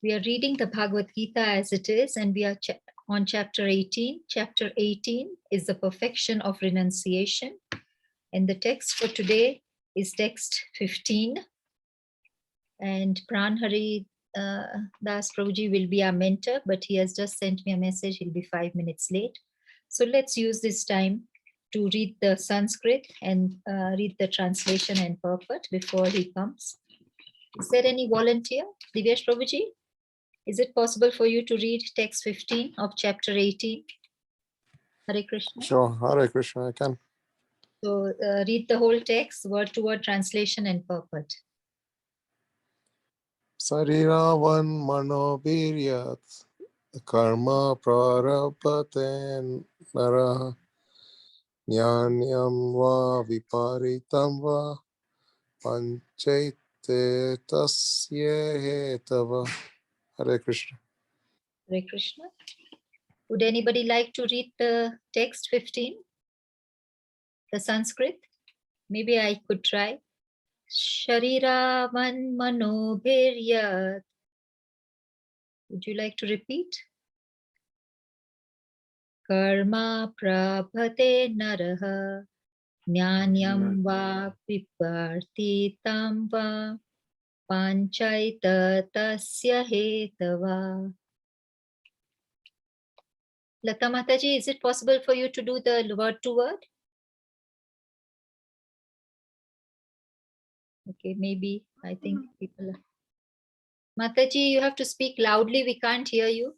We are reading the Bhagavad Gita as it is, and we are on chapter 18. Chapter 18 is the perfection of renunciation. And the text for today is text 15. And Pran Hari das BG will be our mentor, but he has just sent me a message. He'll be 5 minutes late. So let's use this time to read the Sanskrit and read the translation and purport before he comes. Is there any volunteer? Divyesh Prabhuji, is it possible for you to read text 15 of chapter 18? Hare Krishna. Sure, Hare Krishna, I can. So read the whole text, word to word translation and purport. Sariravan manobiryat karma prarabhate nara nyanyam va viparitam va panchaite tasya hetava. Hare Krishna. Hare Krishna. Would anybody like to read the text 15? The Sanskrit? Maybe I could try. Shariravan manobhiryat. Would you like to repeat? Karma prabhate naraha jnanyam va vipartitam va panchaita tasya hetava. Lata Mataji, is it possible for you to do the word to word? Okay, maybe. I think people are... Mataji, you have to speak loudly. We can't hear you.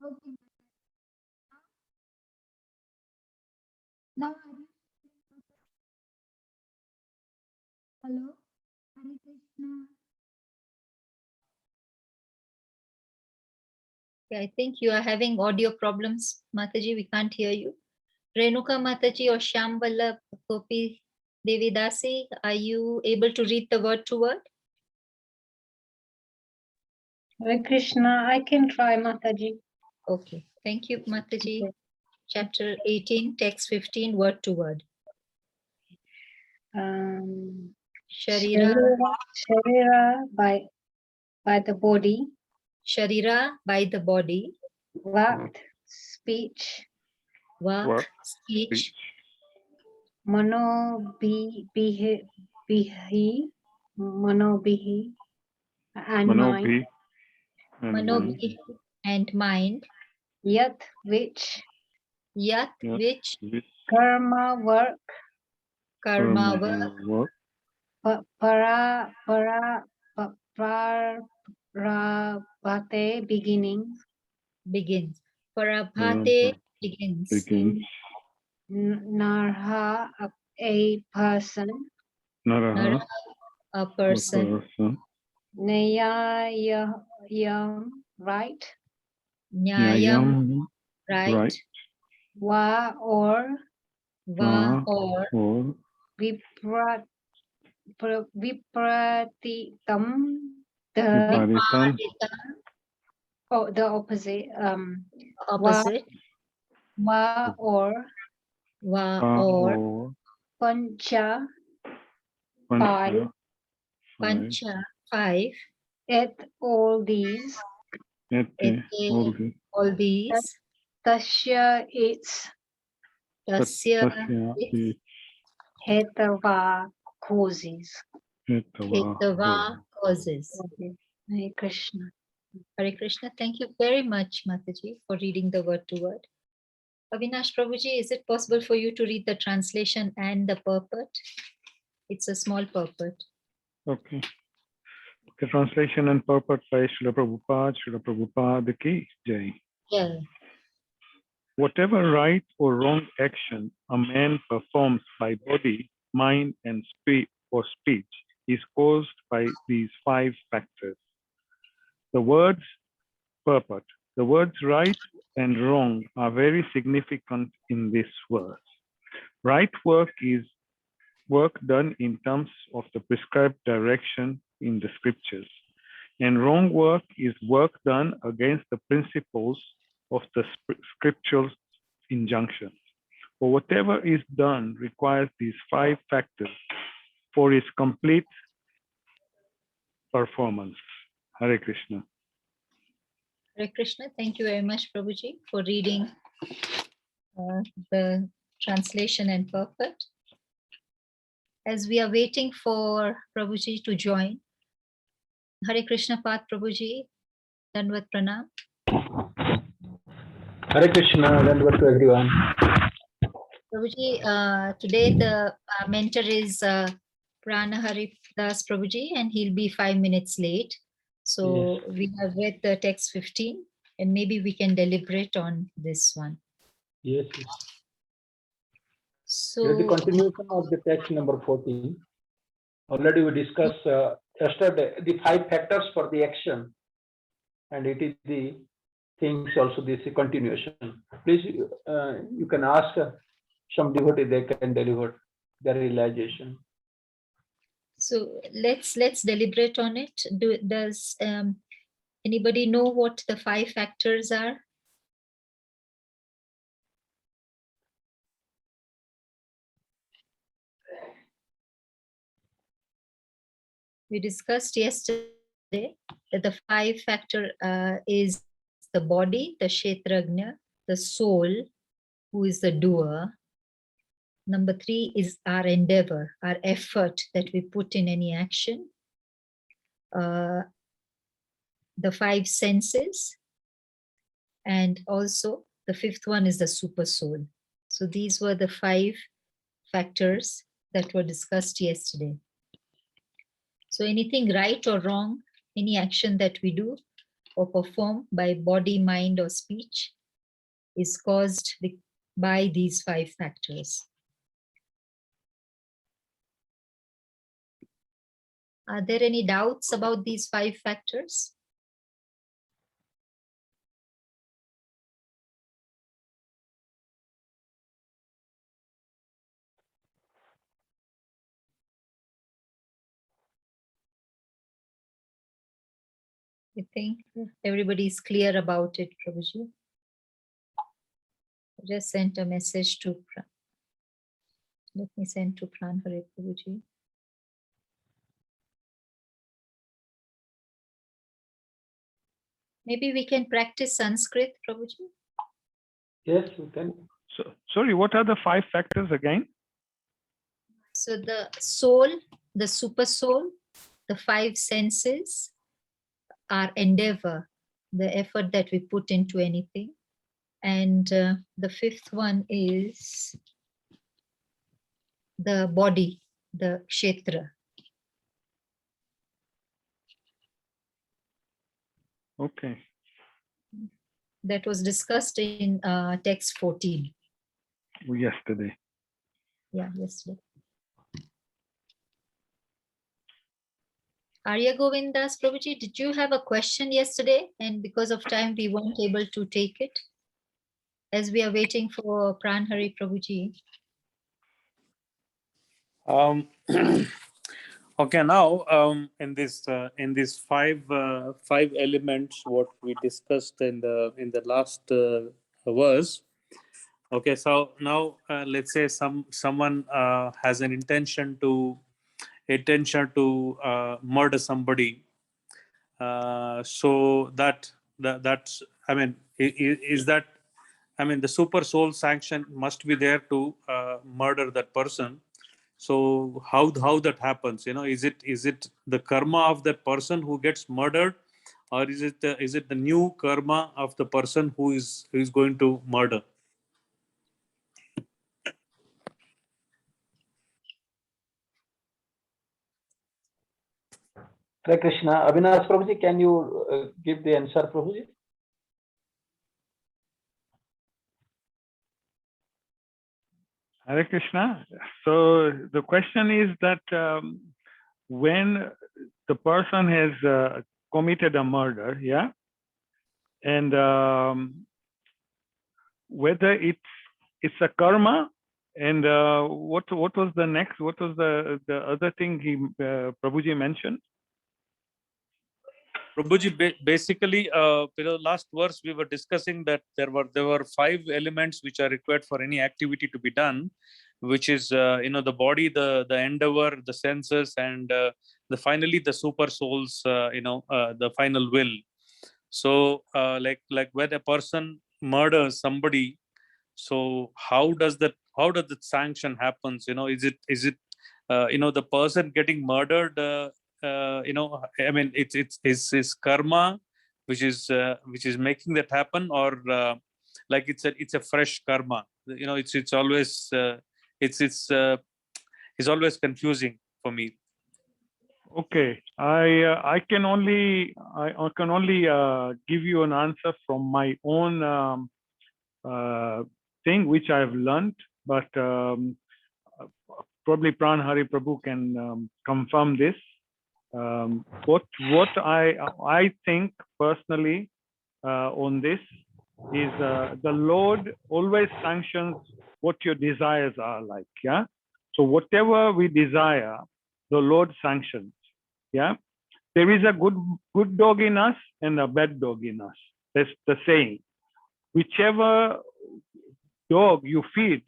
Okay. Now, hello, Hare Krishna. Okay, I think you are having audio problems, Mataji. We can't hear you. Renuka Mataji or Shambhala Gopi Devidasi, are you able to read the word to word? Hare Krishna, I can try, Mataji. Okay, thank you, Mataji. Okay. Chapter 18, text 15, word to word. Sharira, Sharira by the body, Sharira by the body, Vakt speech, Vak speech, Mano bihi, and mind, Manobhi and mind, Yat which, Yat which, Karma work, Karma work, Parabhate beginnings, begins. Parabhate begins. Narha a person, Nara, a person. Nayayam right, Nyayam, right. Va or Vipratitam, Viparita, the opposite, opposite. Va or Pancha, five, Pancha, 5. at all these, All these. Tasya its, Tasya its, Hetava causes. Hetava causes. Hare Krishna. Hare Krishna. Thank you very much, Mataji, for reading the word to word. Avinash Prabhuji, is it possible for you to read the translation and the purport? It's a small purport. Okay. The translation and purport by Srila Prabhupada ki Jai. Yeah. Whatever right or wrong action a man performs by body, mind, and speech is caused by these 5 factors. The words purport. The words right and wrong are very significant in this verse. Right work is work done in terms of the prescribed direction in the scriptures, and wrong work is work done against the principles of the scriptural injunctions. For whatever is done requires these 5 factors for its complete performance. Hare Krishna. Hare Krishna. Thank you very much, Prabhuji, for reading the translation and purport. As we are waiting for Prabhuji to join, Hare Krishna Path Prabhuji, Dandavat Pranam. Hare Krishna, Dandavat to everyone. Prabhuji, today the mentor is Pran Hari das Prabhuji, and he'll be 5 minutes late. So we have read the text 15, and maybe we can deliberate on this one. Yes. So This is the continuation of the text number 14. Already we discussed yesterday the 5 factors for the action, and it is the things also this is a continuation. Please, you can ask some devotee, they can deliver their realization. So let's deliberate on it. Does anybody know what the 5 factors are? We discussed yesterday that the 5 factor is the body, the Kshetrajna, the soul, who is the doer. Number 3 is our endeavor, our effort that we put in any action. The 5 senses, and also the 5th one is the super soul. So these were the 5 factors that were discussed yesterday. So anything right or wrong, any action that we do or perform by body, mind, or speech is caused by these 5 factors. Are there any doubts about these 5 factors? I think everybody is clear about it, Prabhuji. I just sent a message to Pran. Let me send to Pran Hari Prabhuji. Maybe we can practice Sanskrit, Prabhuji. Yes, we can. So, sorry, what are the 5 factors again? So the soul, the super soul, the 5 senses, our endeavor, the effort that we put into anything. And the 5th one is the body, the kshetra. Okay. That was discussed in text 14. Yesterday. Yeah, yesterday. Arya Govindas Prabhuji, did you have a question yesterday? And because of time, we weren't able to take it. As we are waiting for Pran Hari Prabhuji. Okay, now in these 5 elements what we discussed in the last verse. Okay, so now let's say someone has an intention to murder somebody. So that's I mean, is that, I mean, the super soul sanction must be there to murder that person. So how that happens? You know, is it the karma of that person who gets murdered, or is it the new karma of the person who is going to murder? Hare Krishna. Avinash Prabhuji, can you give the answer, Prabhuji? Hare Krishna. So the question is that when the person has committed a murder, yeah, and whether it's a karma, and what was the next? What was the other thing Prabhuji mentioned? Prabhuji, basically, last verse we were discussing that there were 5 elements which are required for any activity to be done, which is the body, the endeavor, the senses, and finally the super souls, the final will. So like when a person murders somebody, so how does that sanction happens? Is it the person getting murdered? I mean, it's karma which is making that happen, or like it's a fresh karma. It's always it's always confusing for me. Okay, I can only give you an answer from my own thing which I've learned, but probably Pran Hari Prabhu can confirm this. What I think personally on this is the Lord always sanctions what your desires are like. Yeah. So whatever we desire, the Lord sanctions. Yeah. There is a good dog in us and a bad dog in us. That's the saying. Whichever dog you feed,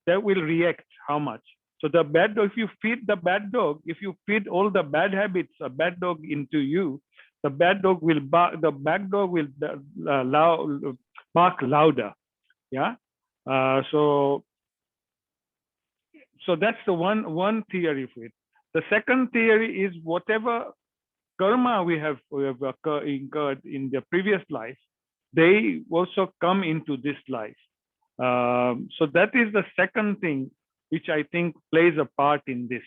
that will react how much. So the bad dog, if you feed the bad dog, if you feed all the bad habits, a bad dog into you, the bad dog will bark, the bad dog will bark louder. Yeah. So that's the one theory of it. The second theory is whatever karma we have incurred in the previous life, they also come into this life. So that is the second thing which I think plays a part in this.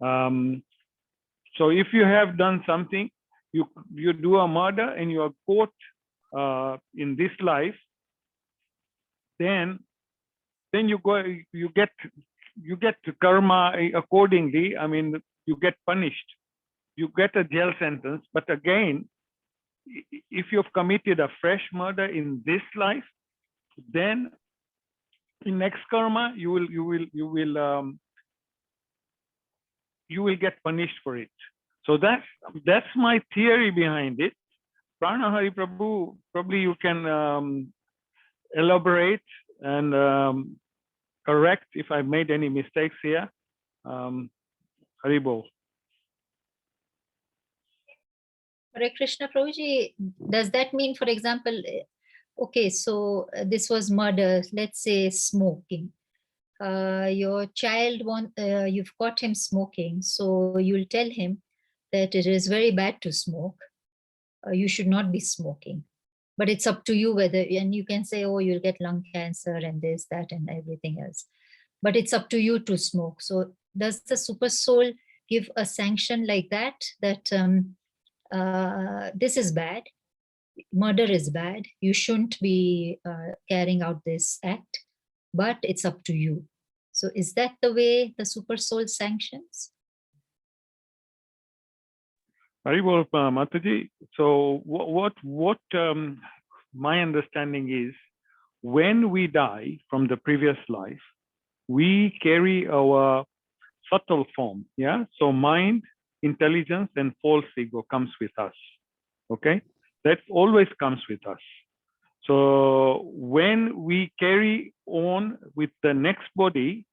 So if you have done something, you do a murder and you are caught in this life, then you get karma accordingly. I mean, you get punished, you get a jail sentence. But again, if you've committed a fresh murder in this life, then in next karma you will get punished for it. So that's my theory behind it. Pran Hari Prabhu, probably you can elaborate and correct if I made any mistakes here. Haribol. Hare Krishna Prabhuji, does that mean, for example, okay, so this was murder, let's say smoking. Your child you've caught him smoking, so you'll tell him that it is very bad to smoke. You should not be smoking. But it's up to you whether, and you can say, oh, you'll get lung cancer and this, that, and everything else. But it's up to you to smoke. So does the super soul give a sanction like that, that this is bad, murder is bad, you shouldn't be carrying out this act, but it's up to you? So is that the way the super soul sanctions? Haribol, Mataji. So what my understanding is, when we die from the previous life, we carry our subtle form. Yeah. So mind, intelligence, and false ego comes with us. Okay. That always comes with us. So when we carry on with the next body,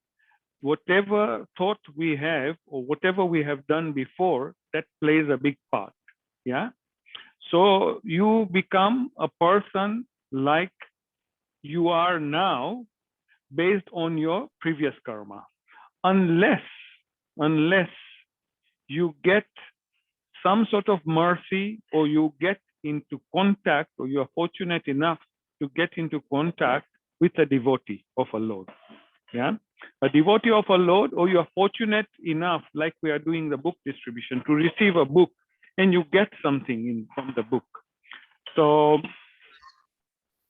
whatever thought we have or whatever we have done before, that plays a big part. Yeah. So you become a person like you are now based on your previous karma, unless you get some sort of mercy, or you get into contact, or you are fortunate enough to get into contact with a devotee of a Lord. Yeah. A devotee of a Lord, or you are fortunate enough, like we are doing the book distribution, to receive a book and you get something from the book. So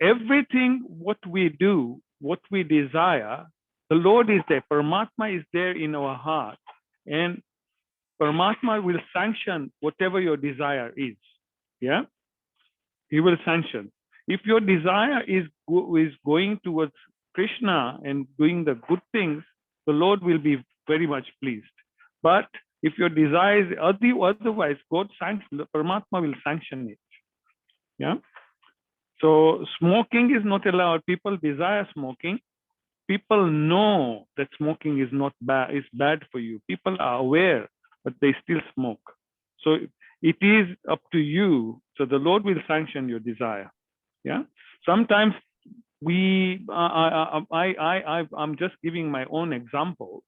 everything what we do, what we desire, the Lord is there. Paramatma is there in our heart, and Paramatma will sanction whatever your desire is. Yeah, He will sanction. If your desire is going towards Krishna and doing the good things, the Lord will be very much pleased. But if your desire is otherwise, Paramatma will sanction it. Yeah. So smoking is not allowed. People desire smoking. People know that smoking is not bad, is bad for you. People are aware but they still smoke. So it is up to you. So the Lord will sanction your desire. Yeah. Sometimes I'm just giving my own example,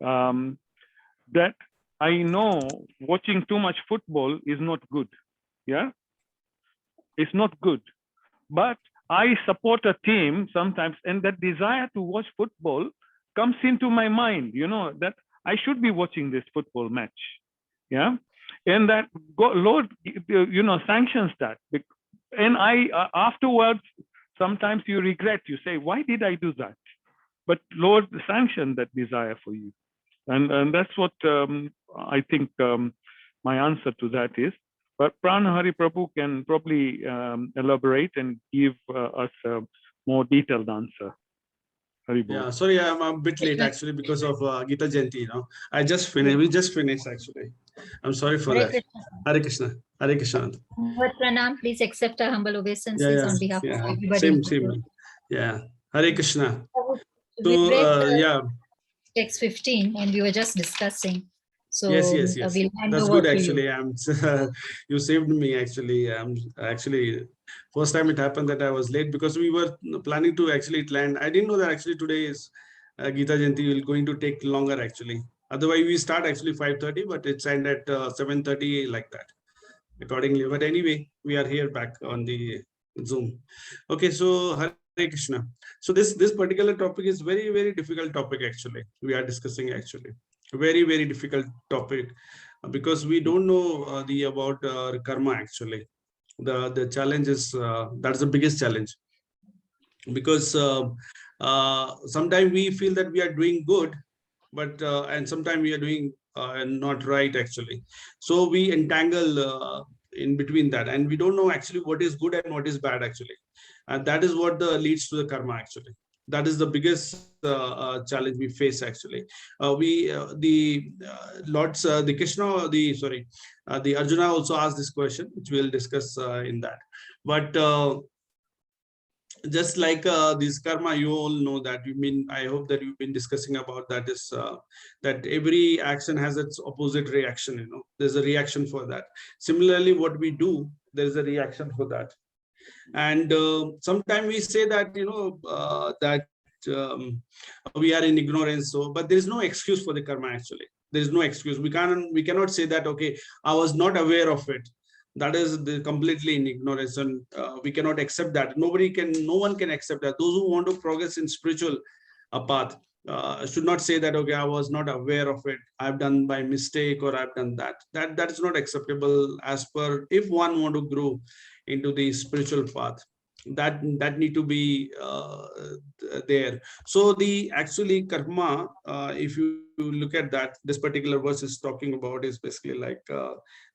that I know watching too much football is not good. Yeah. It's not good. But I support a team sometimes, and that desire to watch football comes into my mind, that I should be watching this football match. Yeah. And that Lord, sanctions that. And afterwards, sometimes you regret, you say, why did I do that? But Lord sanctioned that desire for you. And that's what I think my answer to that is. But Pran Hari Prabhu can probably elaborate and give us a more detailed answer. Hari Bol. Yeah, sorry, I'm a bit late actually because of Gita Jayanti. I just finished. We just finished actually. I'm sorry for Hare that. Krishna. Hare Krishna. Hare Krishna. But Pranam, please accept our humble obeisances Yeah, on behalf yeah. of everybody. Same, same. Yeah. Hare Krishna. We So, read yeah. text 15 and we were just discussing. So Yes. we'll hand That's over good to actually. you. You saved me actually. Actually first time it happened that I was late because we were planning to actually land. I didn't know that actually today is Gita Jayanti will going to take longer actually. Otherwise we start actually 5:30, but it's end at 7:30 like that accordingly. But anyway, we are here back on the Zoom. Okay, so Hare Krishna. So this particular topic is very difficult topic actually. We are discussing actually very difficult topic because we don't know about karma actually. The challenge is that's the biggest challenge because sometimes we feel that we are doing good, but and sometimes we are doing not right actually. So we entangle in between that, and we don't know actually what is good and what is bad actually, and that is what leads to the karma actually. That is the biggest challenge we face actually. We the Lord's the Krishna the Arjuna also asked this question, which we'll discuss in that. But just like this karma, you all know that. I hope that you've been discussing about that is that every action has its opposite reaction. There's a reaction for that. Similarly, what we do, there's a reaction for that. And sometimes we say that that we are in ignorance. So, but there is no excuse for the karma actually. There is no excuse. We cannot say that, okay, I was not aware of it. That is completely in ignorance, and we cannot accept that. No one can accept that. Those who want to progress in spiritual path should not say that, okay, I was not aware of it, I've done by mistake, or I've done that. That is not acceptable as per, if one want to grow into the spiritual path, that need to be there. So the actually karma, if you look at that, this particular verse is talking about is basically like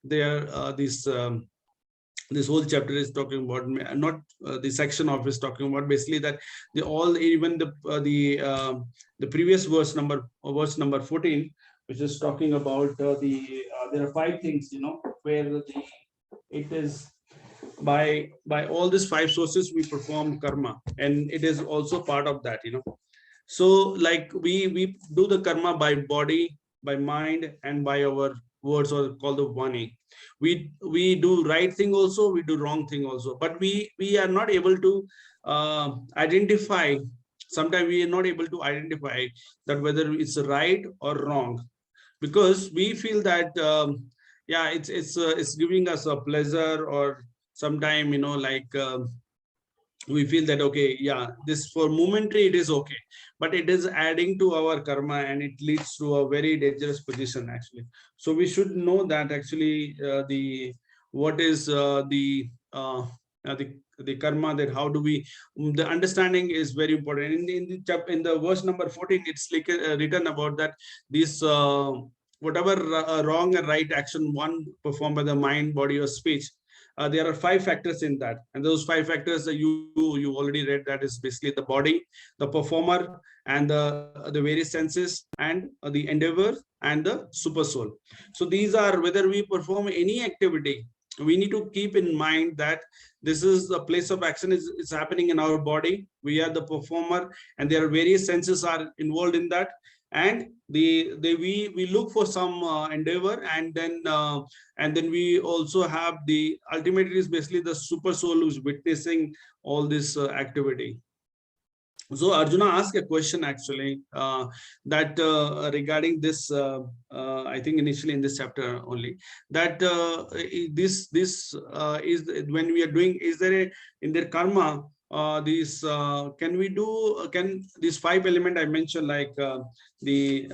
this whole chapter is talking about, not the section of is talking about basically that even the previous verse number 14, which is talking about there are 5 things where it is by all these 5 sources we perform karma, and it is also part of that. So like we do the karma by body, by mind, and by our words, or called the vani. We do right thing also, we do wrong thing also, but we are not able to identify. Sometimes we are not able to identify that whether it's right or wrong, because we feel that yeah, it's giving us a pleasure, or sometime we feel that, okay, yeah, this for momentary it is okay, but it is adding to our karma, and it leads to a very dangerous position actually. So we should know that actually the what is the karma, that how do we the understanding is very important. In the verse number 14, it's like written about that this whatever wrong and right action one performed by the mind, body, or speech, there are 5 factors in that, and those 5 factors that you already read, that is basically the body, the performer, and the various senses, and the endeavor, and the super soul. So these are, whether we perform any activity, we need to keep in mind that this is the place of action is happening in our body. We are the performer, and there are various senses are involved in that, and we look for some endeavor, and then we also have the ultimately is basically the super soul who's witnessing all this activity. So Arjuna asked a question actually that regarding this. I think initially in this chapter only that this is when we are doing. Is there a in their karma? These can we do? Can these 5 element I mentioned like the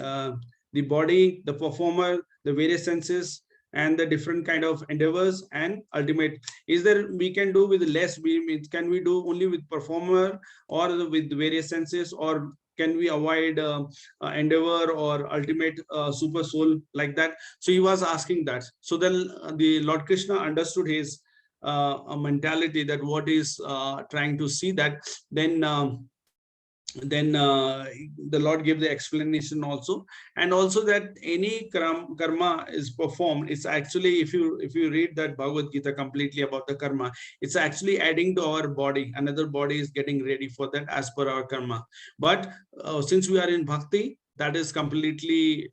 body, the performer, the various senses, and the different kind of endeavors and ultimate, is there we can do with less, can we do only with performer or with various senses, or can we avoid endeavor or ultimate super soul like that? So he was asking that. So then the Lord Krishna understood his mentality, that what is trying to see that. Then the Lord gave the explanation also, and also that any karma is performed. It's actually, if you read that Bhagavad Gita completely about the karma, it's actually adding to our body. Another body is getting ready for that as per our karma. But since we are in bhakti, that is completely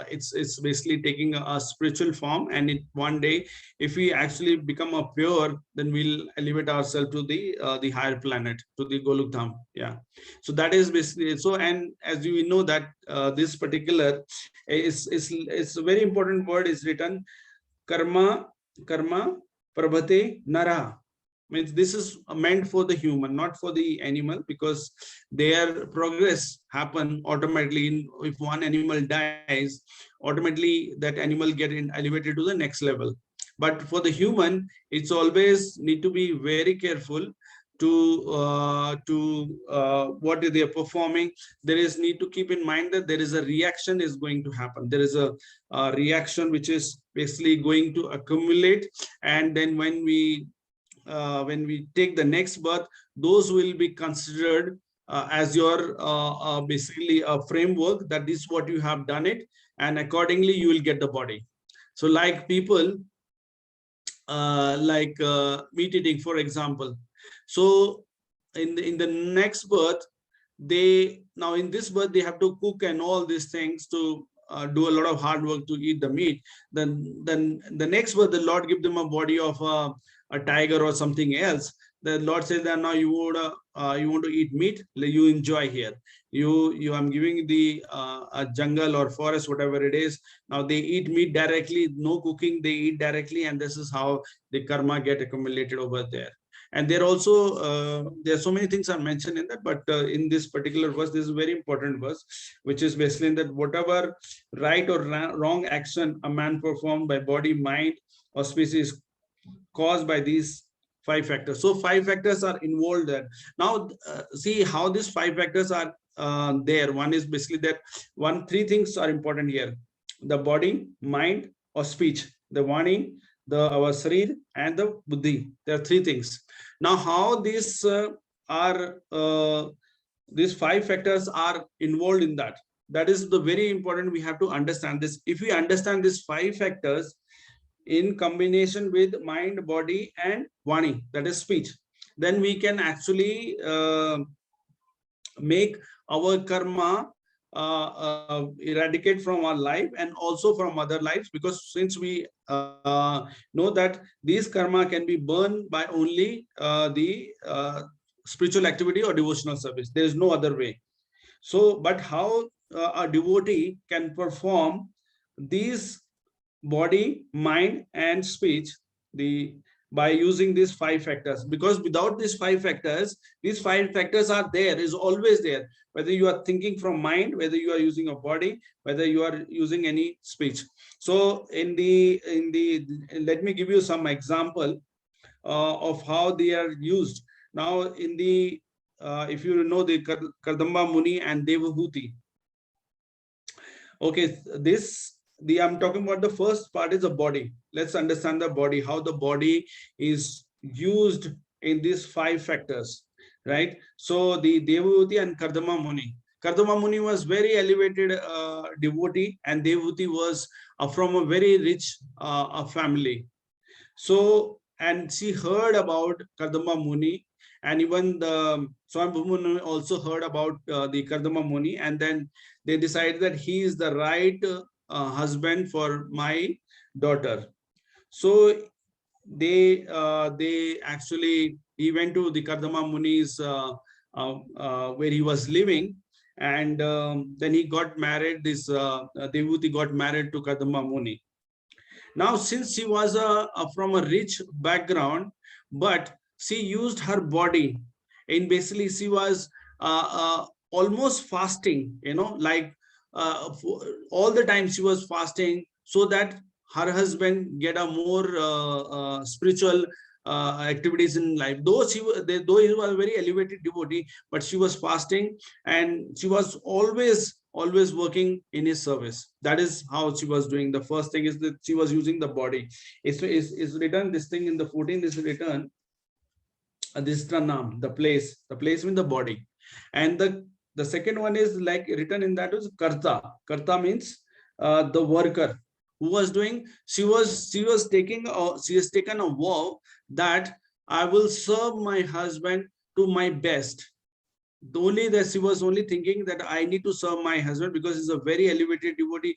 it's basically taking a spiritual form, and one day if we actually become a pure, then we'll elevate ourselves to the higher planet, to the Golok Dham. Yeah, so that is basically so. And as you know that this particular is a very important word is written, karma prabhate nara, means this is meant for the human, not for the animal, because their progress happen automatically. If one animal dies, automatically that animal get elevated to the next level. But for the human, it's always need to be very careful to what they are performing. There is need to keep in mind that there is a reaction is going to happen. There is a reaction which is basically going to accumulate, and then when we take the next birth, those will be considered as your basically a framework, that this is what you have done it, and accordingly you will get the body. So like people like meat eating, for example. So in the next birth, they now in this birth they have to cook and all these things to do a lot of hard work to eat the meat. Then the next birth, the Lord give them a body of a tiger or something else. The Lord says that now you want to eat meat, you enjoy here. I'm giving the a jungle or forest, whatever it is. Now they eat meat directly, no cooking, they eat directly, and this is how the karma get accumulated over there. And there also there are so many things are mentioned in that, but in this particular verse, this is a very important verse, which is basically in that whatever right or wrong action a man performed by body, mind, or species caused by these 5 factors. So 5 factors are involved there. Now see how these 5 factors are there. One is basically that 3 things are important here: the body, mind, or speech, the vani, our sarir, and the buddhi. There are 3 things. Now how these these 5 factors are involved in that, that is the very important. We have to understand this. If we understand these 5 factors in combination with mind, body, and vani, that is speech, then we can actually make our karma eradicate from our life and also from other lives, because since we know that these karma can be burned by only the spiritual activity or devotional service. There is no other way. So but how a devotee can perform these body, mind, and speech by using these 5 factors, because without these 5 factors, these 5 factors are there, is always there, whether you are thinking from mind, whether you are using a body, whether you are using any speech. So in the let me give you some example of how they are used. Now in the if you know the Kardamba Muni and Devahuti. Okay, I'm talking about the first part is the body. Let's understand the body, how the body is used in these 5 factors, right? So the Devahuti and Kardama Muni. Kardama Muni was very elevated devotee, and Devahuti was from a very rich family. So, and she heard about Kardama Muni, And even the Swayambhu Muni also heard about the Kardama Muni, and then they decided that he is the right husband for my daughter. So they actually, he went to the Kardama Muni's where he was living, and then he got married. This Devuti got married to Kardama Muni. Now, since she was from a rich background, but she used her body, and basically she was almost fasting, like all the time she was fasting, so that her husband get a more spiritual activities in life. Though though he was a very elevated devotee, but she was fasting, and she was always working in his service. That is how she was doing. The first thing is that she was using the body. It's written, this thing in the 14 is written, this Tranam, the place with the body. And the second one is like written in that is Karta. Karta means the worker who was doing. She has taken a vow that I will serve my husband to my best. Only that she was only thinking that I need to serve my husband because he's a very elevated devotee.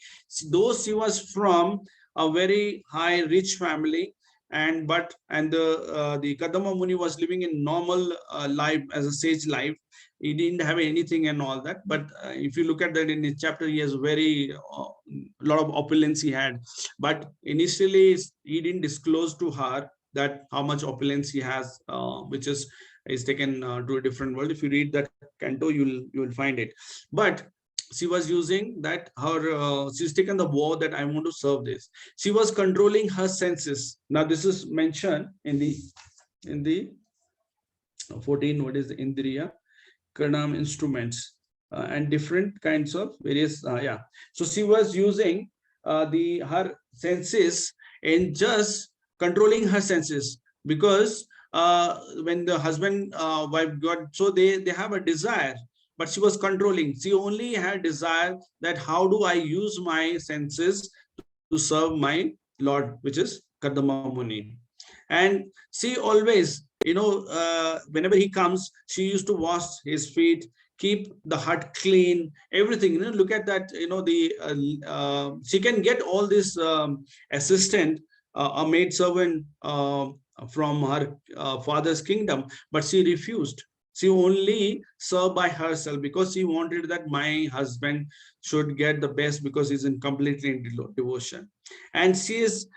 Though she was from a very high rich family, and the Kadama Muni was living in normal life as a sage life. He didn't have anything and all that. But if you look at that in his chapter, he has very lot of opulence he had. But initially, he didn't disclose to her that how much opulence he has, which is taken to a different world. If you read that canto, you will find it. But she was using that she's taken the vow that I want to serve this. She was controlling her senses. Now this is mentioned in the 14. What is the Indriya Karnam instruments and different kinds of various So she was using her senses in just controlling her senses, because when the husband wife got, so they have a desire, but she was controlling. She only had desire that how do I use my senses to serve my Lord, which is Kardama Muni. And she always, whenever he comes, she used to wash his feet, keep the hut clean, everything. Look at that. She can get all this assistant, a maid servant from her father's kingdom, but she refused. She only served by herself because she wanted that my husband should get the best because he's completely in devotion. And she's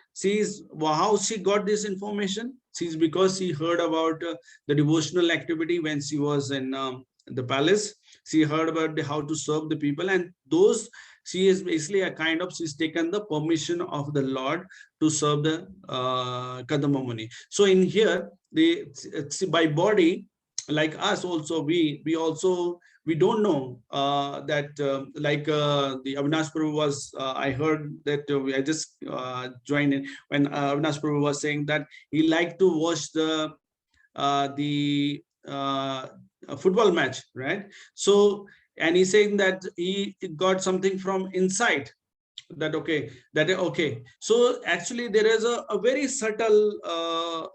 how she got this information. She's because she heard about the devotional activity when she was in the palace. She heard about how to serve the people, and those she is basically a kind of, she's taken the permission of the Lord to serve the Kadama Muni. So in here, by body, like us also, we don't know that like the Avinash Prabhu was, I heard that I just joined in when Avinash Prabhu was saying that he liked to watch the football match, right? So, and he's saying that he got something from inside, that okay. So actually there is a very subtle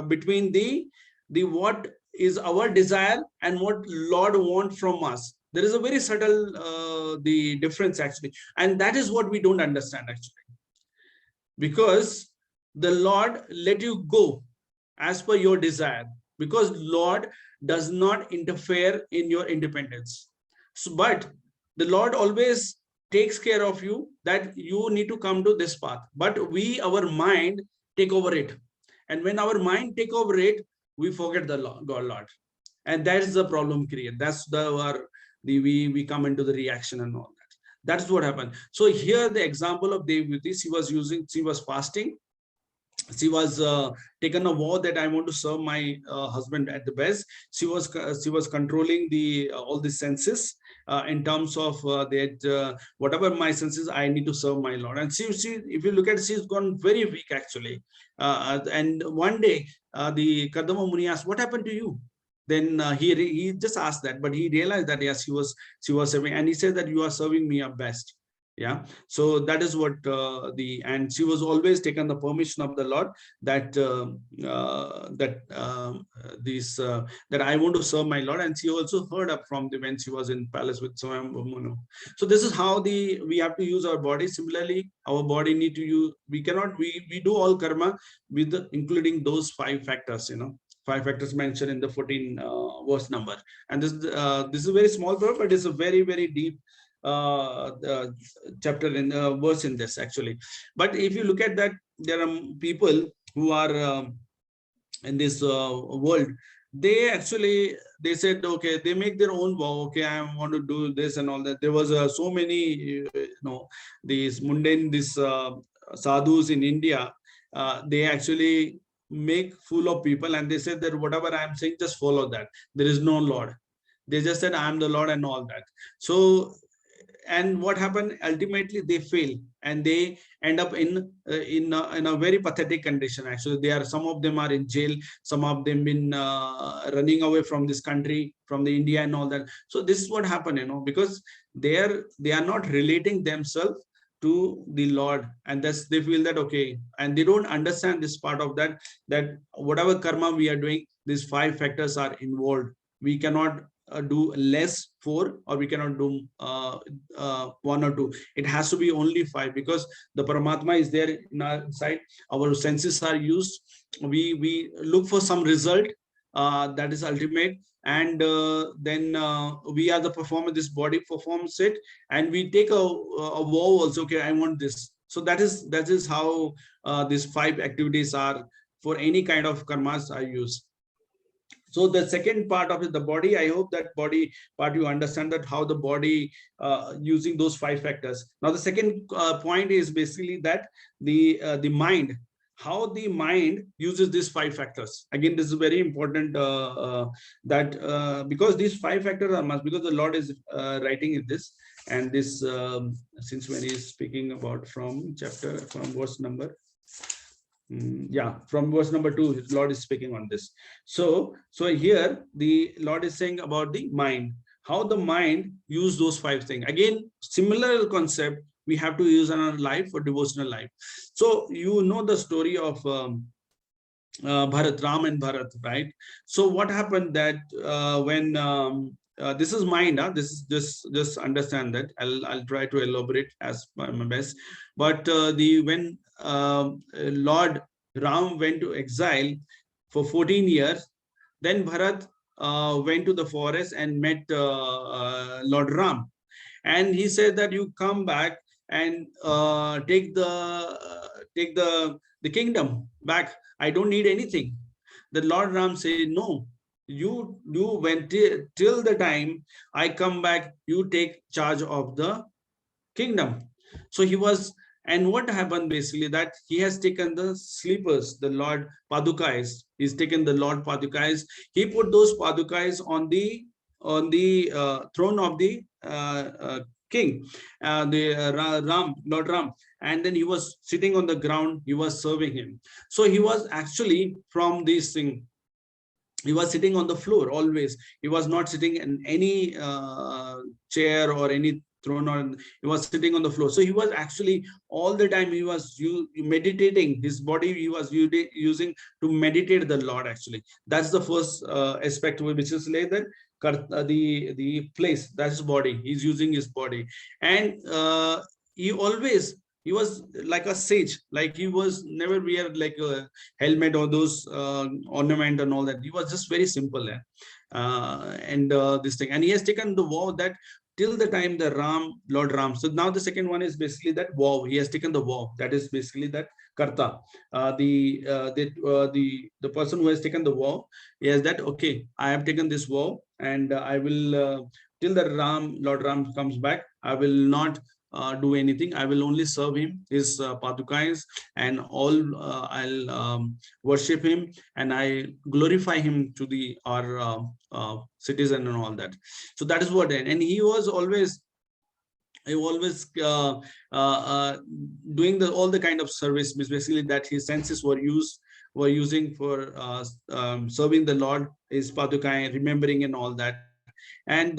between the what is our desire and what Lord wants from us. There is a very subtle the difference actually, and that is what we don't understand actually, because the Lord let you go as per your desire, because Lord does not interfere in your independence. So, but the Lord always takes care of you, that you need to come to this path, but our mind take over it, and when our mind take over it, we forget the Lord, and that is the problem created. That's we come into the reaction and all that. That's what happened. So here the example of Devuti, she was fasting. She was taken a vow that I want to serve my husband at the best. She was controlling the all the senses in terms of that whatever my senses, I need to serve my Lord. And she if you look at it, she's gone very weak actually. And one day the Kardama Muni asked, "What happened to you?" Then he just asked that, but he realized that yes, she was serving, and he said that you are serving me your best. Yeah, so that is what and she was always taken the permission of the Lord that that I want to serve my Lord, and she also heard up from the when she was in palace with Swayambhu. So this is how we have to use our body. Similarly, our body need to use. We cannot we do all karma with including those 5 factors. 5 factors mentioned in the 14 verse number, and this is a very small verse, but it's a very very deep chapter in verse in this actually. But if you look at that, there are people who are in this world. They actually they said, okay, they make their own vow. Okay, I want to do this and all that. There was so many these mundane sadhus in India. They actually make fool of people, and they said that whatever I am saying, just follow that. There is no Lord. They just said I am the Lord and all that. So and what happened, ultimately they fail, and they end up in a very pathetic condition. Actually, they are, some of them are in jail, some of them been running away from this country, from the India and all that. So this is what happened, because they are not relating themselves to the Lord, and thus they feel that okay, and they don't understand this part of that whatever karma we are doing, these 5 factors are involved. We cannot do less 4, or we cannot do 1 or 2. It has to be only 5, because the Paramatma is there in our side. Our senses are used. We look for some result that is ultimate, and then we are the performer. This body performs it, and we take a vow also. Okay, I want this. So that is how these 5 activities are for any kind of karmas are used. So the second part of it, the body, I hope that body part you understand that how the body using those 5 factors. Now the second point is basically that the mind, how the mind uses these 5 factors. Again, this is very important that because these 5 factors are must, because the Lord is writing in this, and this since when he is speaking about from verse number. Yeah, from verse number 2, Lord is speaking on this. So here the Lord is saying about the mind, how the mind use those 5 things. Again, similar concept we have to use in our life for devotional life. So you know the story of Bharat, Ram and Bharat, right? So what happened that when this is mind, this is just understand that. I'll try to elaborate as my best. But when Lord Ram went to exile for 14 years, then Bharat went to the forest and met Lord Ram, and he said that you come back and take the kingdom back. I don't need anything. The Lord Ram said, no, you went till the time I come back, you take charge of the kingdom. So he was, and what happened basically that he has taken the sleepers, the Lord Padukais. He's taken the Lord Padukais. He put those Padukais on the throne of the king, Lord Ram, and then he was sitting on the ground. He was serving him. So he was actually from this thing. He was sitting on the floor always. He was not sitting in any chair or any throne, or he was sitting on the floor. So he was actually all the time he was meditating. His body he was using to meditate the Lord. Actually, that's the first aspect, which is like that the place, that's his body. He's using his body, and he was like a sage. Like he was never wear like a helmet or those ornament and all that. He was just very simple, and this thing. And he has taken the vow that till the time the Lord Ram. So now the second one is basically that vow. He has taken the vow. That is basically that karta. The person who has taken the vow, he has that, okay, I have taken this vow, and I will till the Lord Ram comes back, I will not do anything. I will only serve him, his padukais, and all. I'll worship him, and I glorify him to our citizen and all that. So that is what. And he was always doing all the kind of service, basically that his senses were using for serving the Lord, his padukai, remembering and all that. and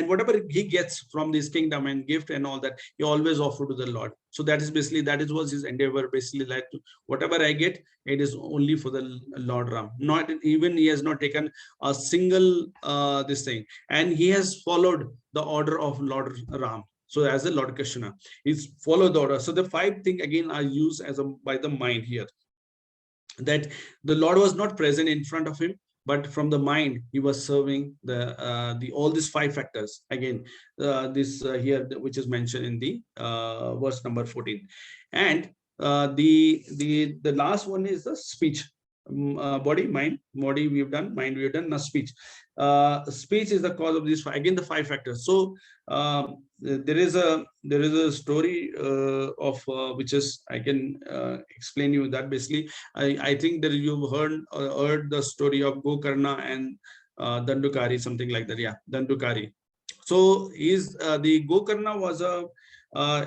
whatever he gets from this kingdom and gift and all that, he always offer to the Lord. So that is basically, that is was his endeavor, basically, like whatever I get, it is only for the Lord Ram. Not even, he has not taken a single this thing, and he has followed the order of Lord Ram. So as a Lord Krishna, he's followed the order. So the 5 things again are used as a by the mind here, that the Lord was not present in front of him, but from the mind he was serving the all these 5 factors. Again, this here, which is mentioned in the verse number 14. And the last one is the speech. Body, mind, body we've done, mind we've done. Now speech. Speech is the cause of these again the 5 factors. So there is a story of which is, I can explain you that. Basically, I think that you've heard the story of Gokarna and Dandukari, something like that. Yeah, Dandukari. So the Gokarna was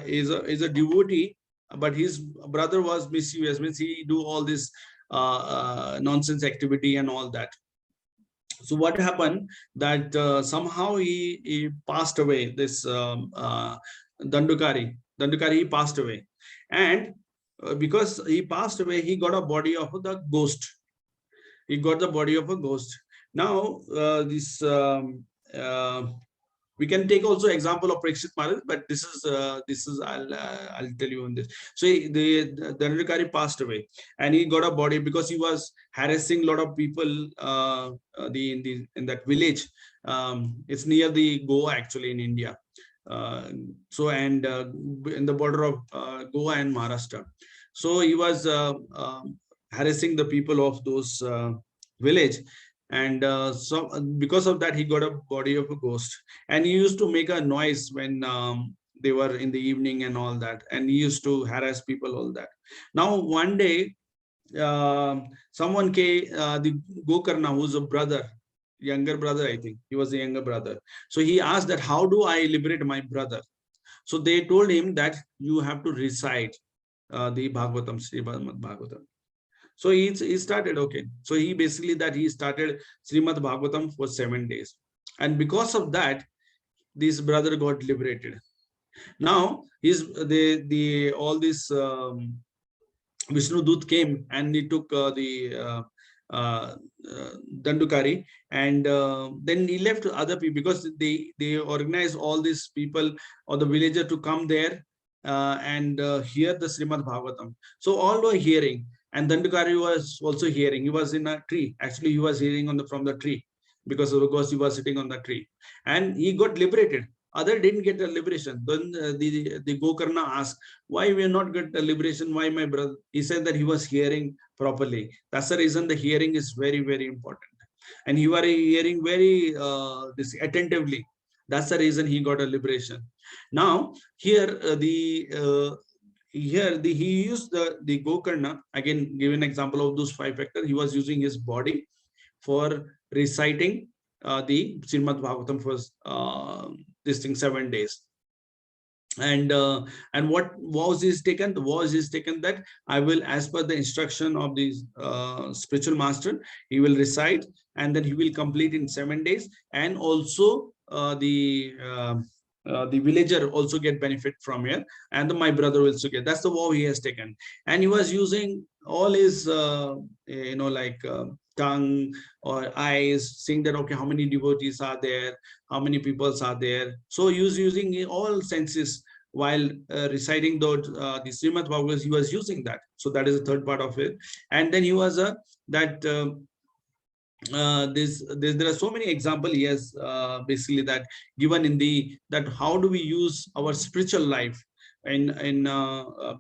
is a devotee, but his brother was mischievous, means he do all this nonsense activity and all that. So what happened that somehow he passed away, this Dandukari he passed away, and because he passed away, he got a body of the ghost. He got the body of a ghost. Now this we can take also example of Parikshit Maharaj, but this is I'll tell you on this. So the Dandukari passed away, and he got a body because he was harassing a lot of people in that village. It's near the Goa, actually, in India. So and in the border of Goa and Maharashtra. So he was harassing the people of those village. And so because of that, he got a body of a ghost, and he used to make a noise when they were in the evening and all that, and he used to harass people, all that. Now one day someone came, the Gokarna, who's a brother, younger brother, I think he was a younger brother. So he asked that, how do I liberate my brother? So they told him that you have to recite the Bhagavatam, Srimad Bhagavatam. So he started, okay. So he basically he started Srimad Bhagavatam for 7 days. And because of that, this brother got liberated. Now all this Vishnu Dut came, and he took the Dandukari, and then he left other people, because they organized all these people or the villager to come there and hear the Srimad Bhagavatam. So all were hearing. And Dandukari was also hearing. He was in a tree. Actually, he was hearing from the tree, because of the ghost, he was sitting on the tree, and he got liberated. Other didn't get a liberation. Then the Gokarna asked, why we not get a liberation? Why my brother? He said that he was hearing properly. That's the reason the hearing is very, very important. And he was hearing very attentively. That's the reason he got a liberation. Now here he used the Gokarna, again, give an example of those 5 factors. He was using his body for reciting the Srimad Bhagavatam for this thing 7 days. And what vows is taken? The vows is taken that I will, as per the instruction of the spiritual master, he will recite, and then he will complete in 7 days, and also the villager also get benefit from here, and my brother will also get. That's the vow he has taken. And he was using all his tongue or eyes, saying that, okay, how many devotees are there, how many peoples are there. So he was using all senses while reciting the Srimad Bhagavatam. He was using that. So that is the third part of it. And then he was there are so many examples he has basically that given in that how do we use our spiritual life in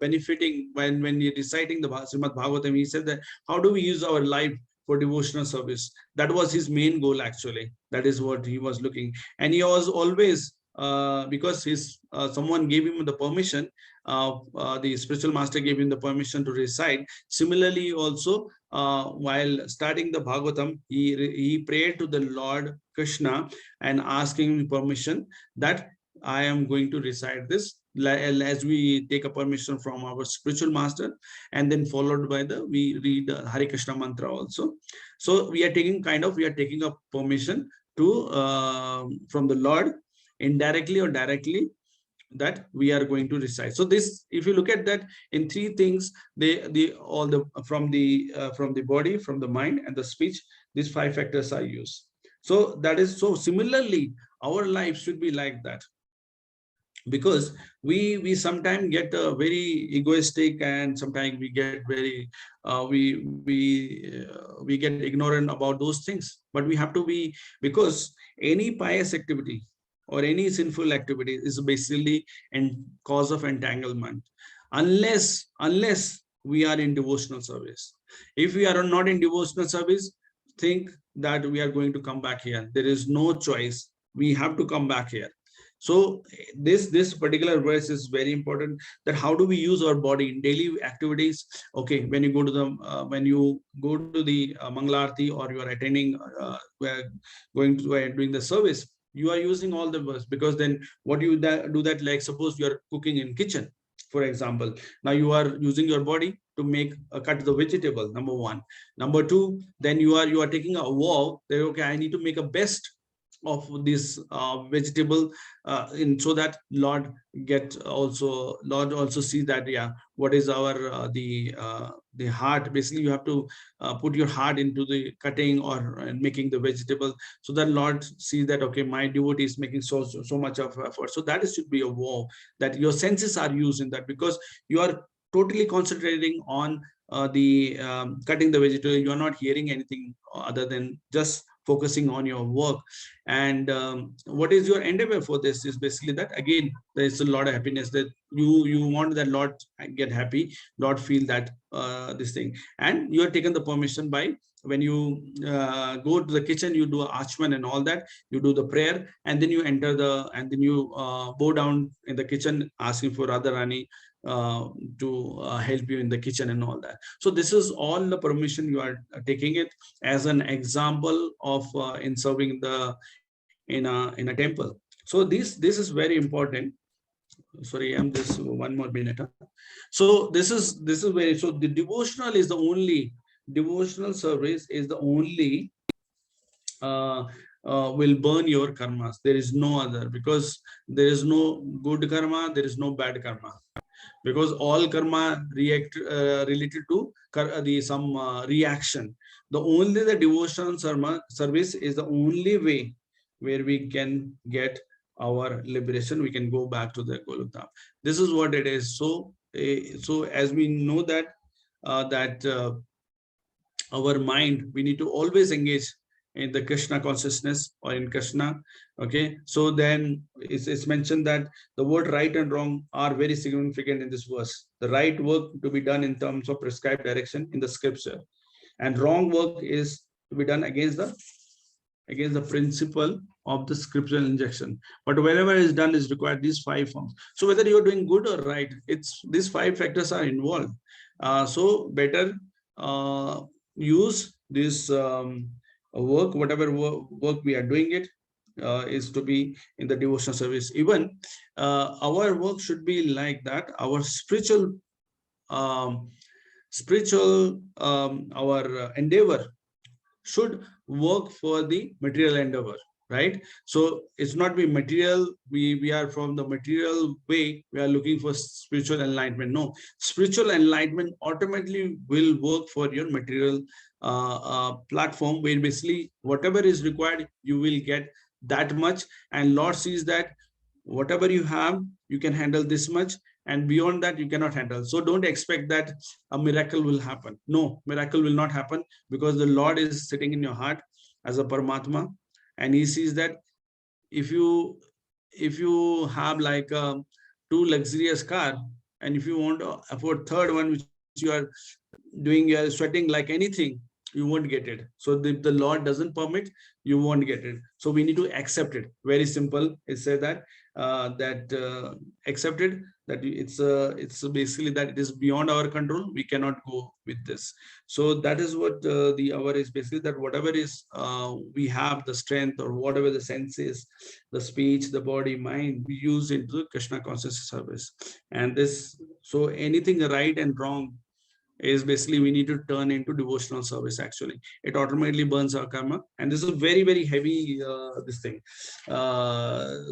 benefiting when you're reciting the Srimad Bhagavatam. He said that how do we use our life for devotional service? That was his main goal, actually. That is what he was looking. And he was always because someone gave him the permission, the spiritual master gave him the permission to recite. Similarly, also while starting the Bhagavatam, he prayed to the Lord Krishna and asking permission that I am going to recite this, as we take a permission from our spiritual master, and then followed by we read Hare Krishna mantra also. So we are taking a permission from the Lord, indirectly or directly, that we are going to recite. So this, if you look at that in three things, all the from the body, from the mind, and the speech, these five factors are used. So that is, so similarly our life should be like that, because we sometimes get very egoistic, and sometimes we get very we get ignorant about those things. But we have to be, because any pious activity or any sinful activity is basically a cause of entanglement, unless we are in devotional service. If we are not in devotional service, think that we are going to come back here. There is no choice, we have to come back here. So this particular verse is very important, that how do we use our body in daily activities. Okay, when you go to the Mangalarti, or you are attending going to doing the service, you are using all the verse, because then what you do that, like suppose you are cooking in kitchen, for example. Now you are using your body to make cut the vegetable, number one. Number two, then you are taking a vow that, okay, I need to make a best of this vegetable, so that Lord also see that, yeah, what is our the heart. Basically, you have to put your heart into the cutting or making the vegetable, so that Lord sees that, okay, my devotee is making so much of effort. So that is should be a vow, that your senses are used in that, because you are totally concentrating on the cutting the vegetable. You are not hearing anything other than just focusing on your work. And what is your endeavor for this is basically that, again, there is a lot of happiness, that you want that Lord get happy, Lord feel that this thing. And you are taken the permission by, when you go to the kitchen, you do achman and all that, you do the prayer, and then you enter and then you bow down in the kitchen, asking for Radharani to help you in the kitchen and all that. So this is all the permission you are taking it as an example of in serving in a temple. So this is very important. Sorry, I'm just one more minute. So this is very, so the devotional service is the only will burn your karmas. There is no other, because there is no good karma, there is no bad karma, because all karma related to some reaction. The devotional service is the only way where we can get our liberation. We can go back to the Golokdham. This is what it is. So so as we know that our mind, we need to always engage in the Krishna consciousness or in Krishna. Okay, so then it's mentioned that the word right and wrong are very significant in this verse. The right work to be done in terms of prescribed direction in the scripture, and wrong work is to be done against the principle of the scriptural injection. But wherever is done is required these five forms. So whether you're doing good or right, it's these five factors are involved. So better use this work, whatever work we are doing it, is to be in the devotional service. Even our work should be like that. Our our endeavor should work for the material endeavor, right? So it's not be material, we are from the material way, we are looking for spiritual enlightenment. No, spiritual enlightenment automatically will work for your material platform, where basically whatever is required, you will get that much. And Lord sees that whatever you have, you can handle this much, and beyond that you cannot handle. So don't expect that a miracle will happen. No, miracle will not happen, because the Lord is sitting in your heart as a Paramatma, and he sees that if you have like two luxurious car, and if you want to afford third one, which you are doing, you are sweating like anything, you won't get it. So if the Lord doesn't permit, you won't get it. So we need to accept it. Very simple. It says that accepted, that it's basically that it is beyond our control. We cannot go with this. So that is what the hour is basically, that whatever is we have the strength, or whatever the senses, the speech, the body, mind, we use into the Krishna consciousness service. And this, so anything right and wrong is basically we need to turn into devotional service. Actually, it automatically burns our karma, and this is a very, very heavy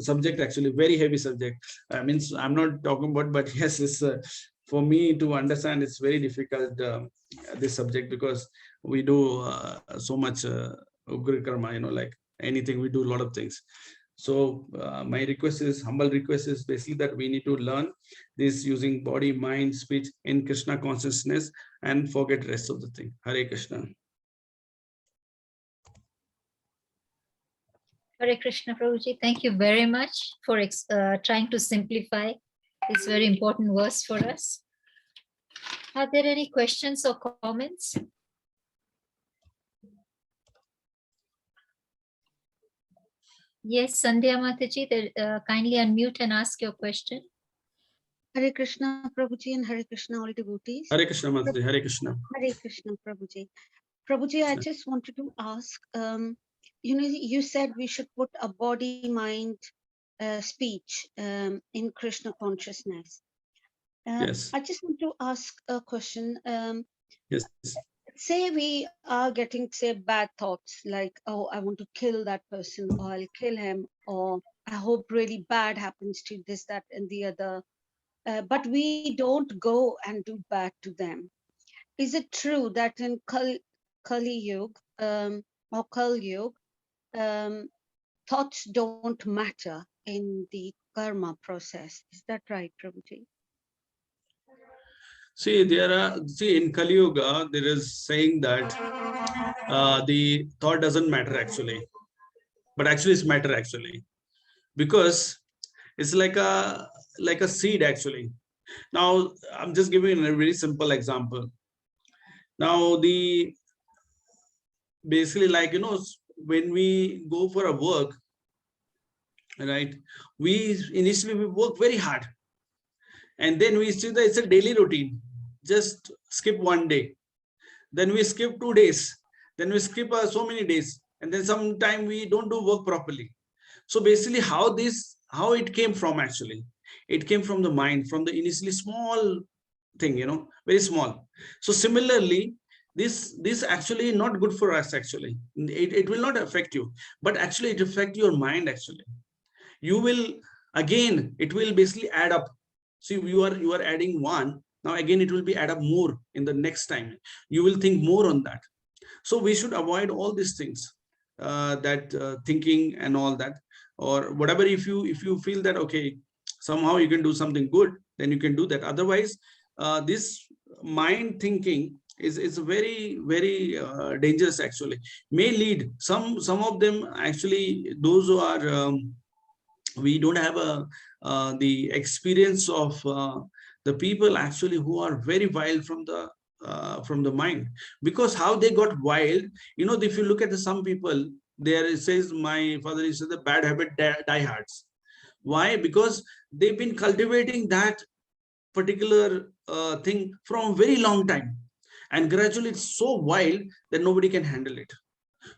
subject. Actually, very heavy subject. I mean, I'm not talking about, but yes, it's for me to understand. It's very difficult, this subject, because we do so much ugra karma. Like anything, we do a lot of things. So my request is, humble request is basically that we need to learn this using body, mind, speech in Krishna consciousness, and forget rest of the thing. Hare Krishna. Hare Krishna, Prabhuji. Thank you very much for trying to simplify this very important verse for us. Are there any questions or comments? Yes, Sandhya Mataji, kindly unmute and ask your question. Hare Krishna, Prabhuji, and Hare Krishna, all devotees. Hare Krishna, Mataji. Hare Krishna. Hare Krishna, Prabhuji. Prabhuji, I just wanted to ask, you said we should put a body, mind, speech in Krishna consciousness. Yes. I just want to ask a question. Yes. Say we are getting, say, bad thoughts like, oh, I want to kill that person, or I'll kill him, or I hope really bad happens to this, that, and the other. But we don't go and do bad to them. Is it true that in Kali Yuga or Kal Yuga, thoughts don't matter in the karma process? Is that right, Prabhuji? See, in Kali Yuga, there is saying that the thought doesn't matter actually, but actually it's matter actually, because it's like a seed actually. Now, I'm just giving a very simple example. Now, basically, like, when we go for a work, right, we initially work very hard, and then we see that it's a daily routine. Just skip one day, then we skip 2 days, then we skip so many days, and then sometime we don't do work properly. So basically, how it came from actually, it came from the mind, from the initially small thing, very small. So similarly, this actually not good for us actually. It will not affect you, but actually it affect your mind actually. You will, again, it will basically add up. See, you are adding one, now again it will be add up more in the next time. You will think more on that. So we should avoid all these things, that thinking and all that, or whatever. If you feel that okay, somehow you can do something good, then you can do that. Otherwise, this mind thinking is very, very dangerous actually. May lead some of them actually, those who are we don't have the experience of the people actually who are very wild from the mind. Because how they got wild, if you look at some people, there it says, my father used to say, the bad habit diehards. Why? Because they've been cultivating that particular thing from a very long time, and gradually it's so wild that nobody can handle it.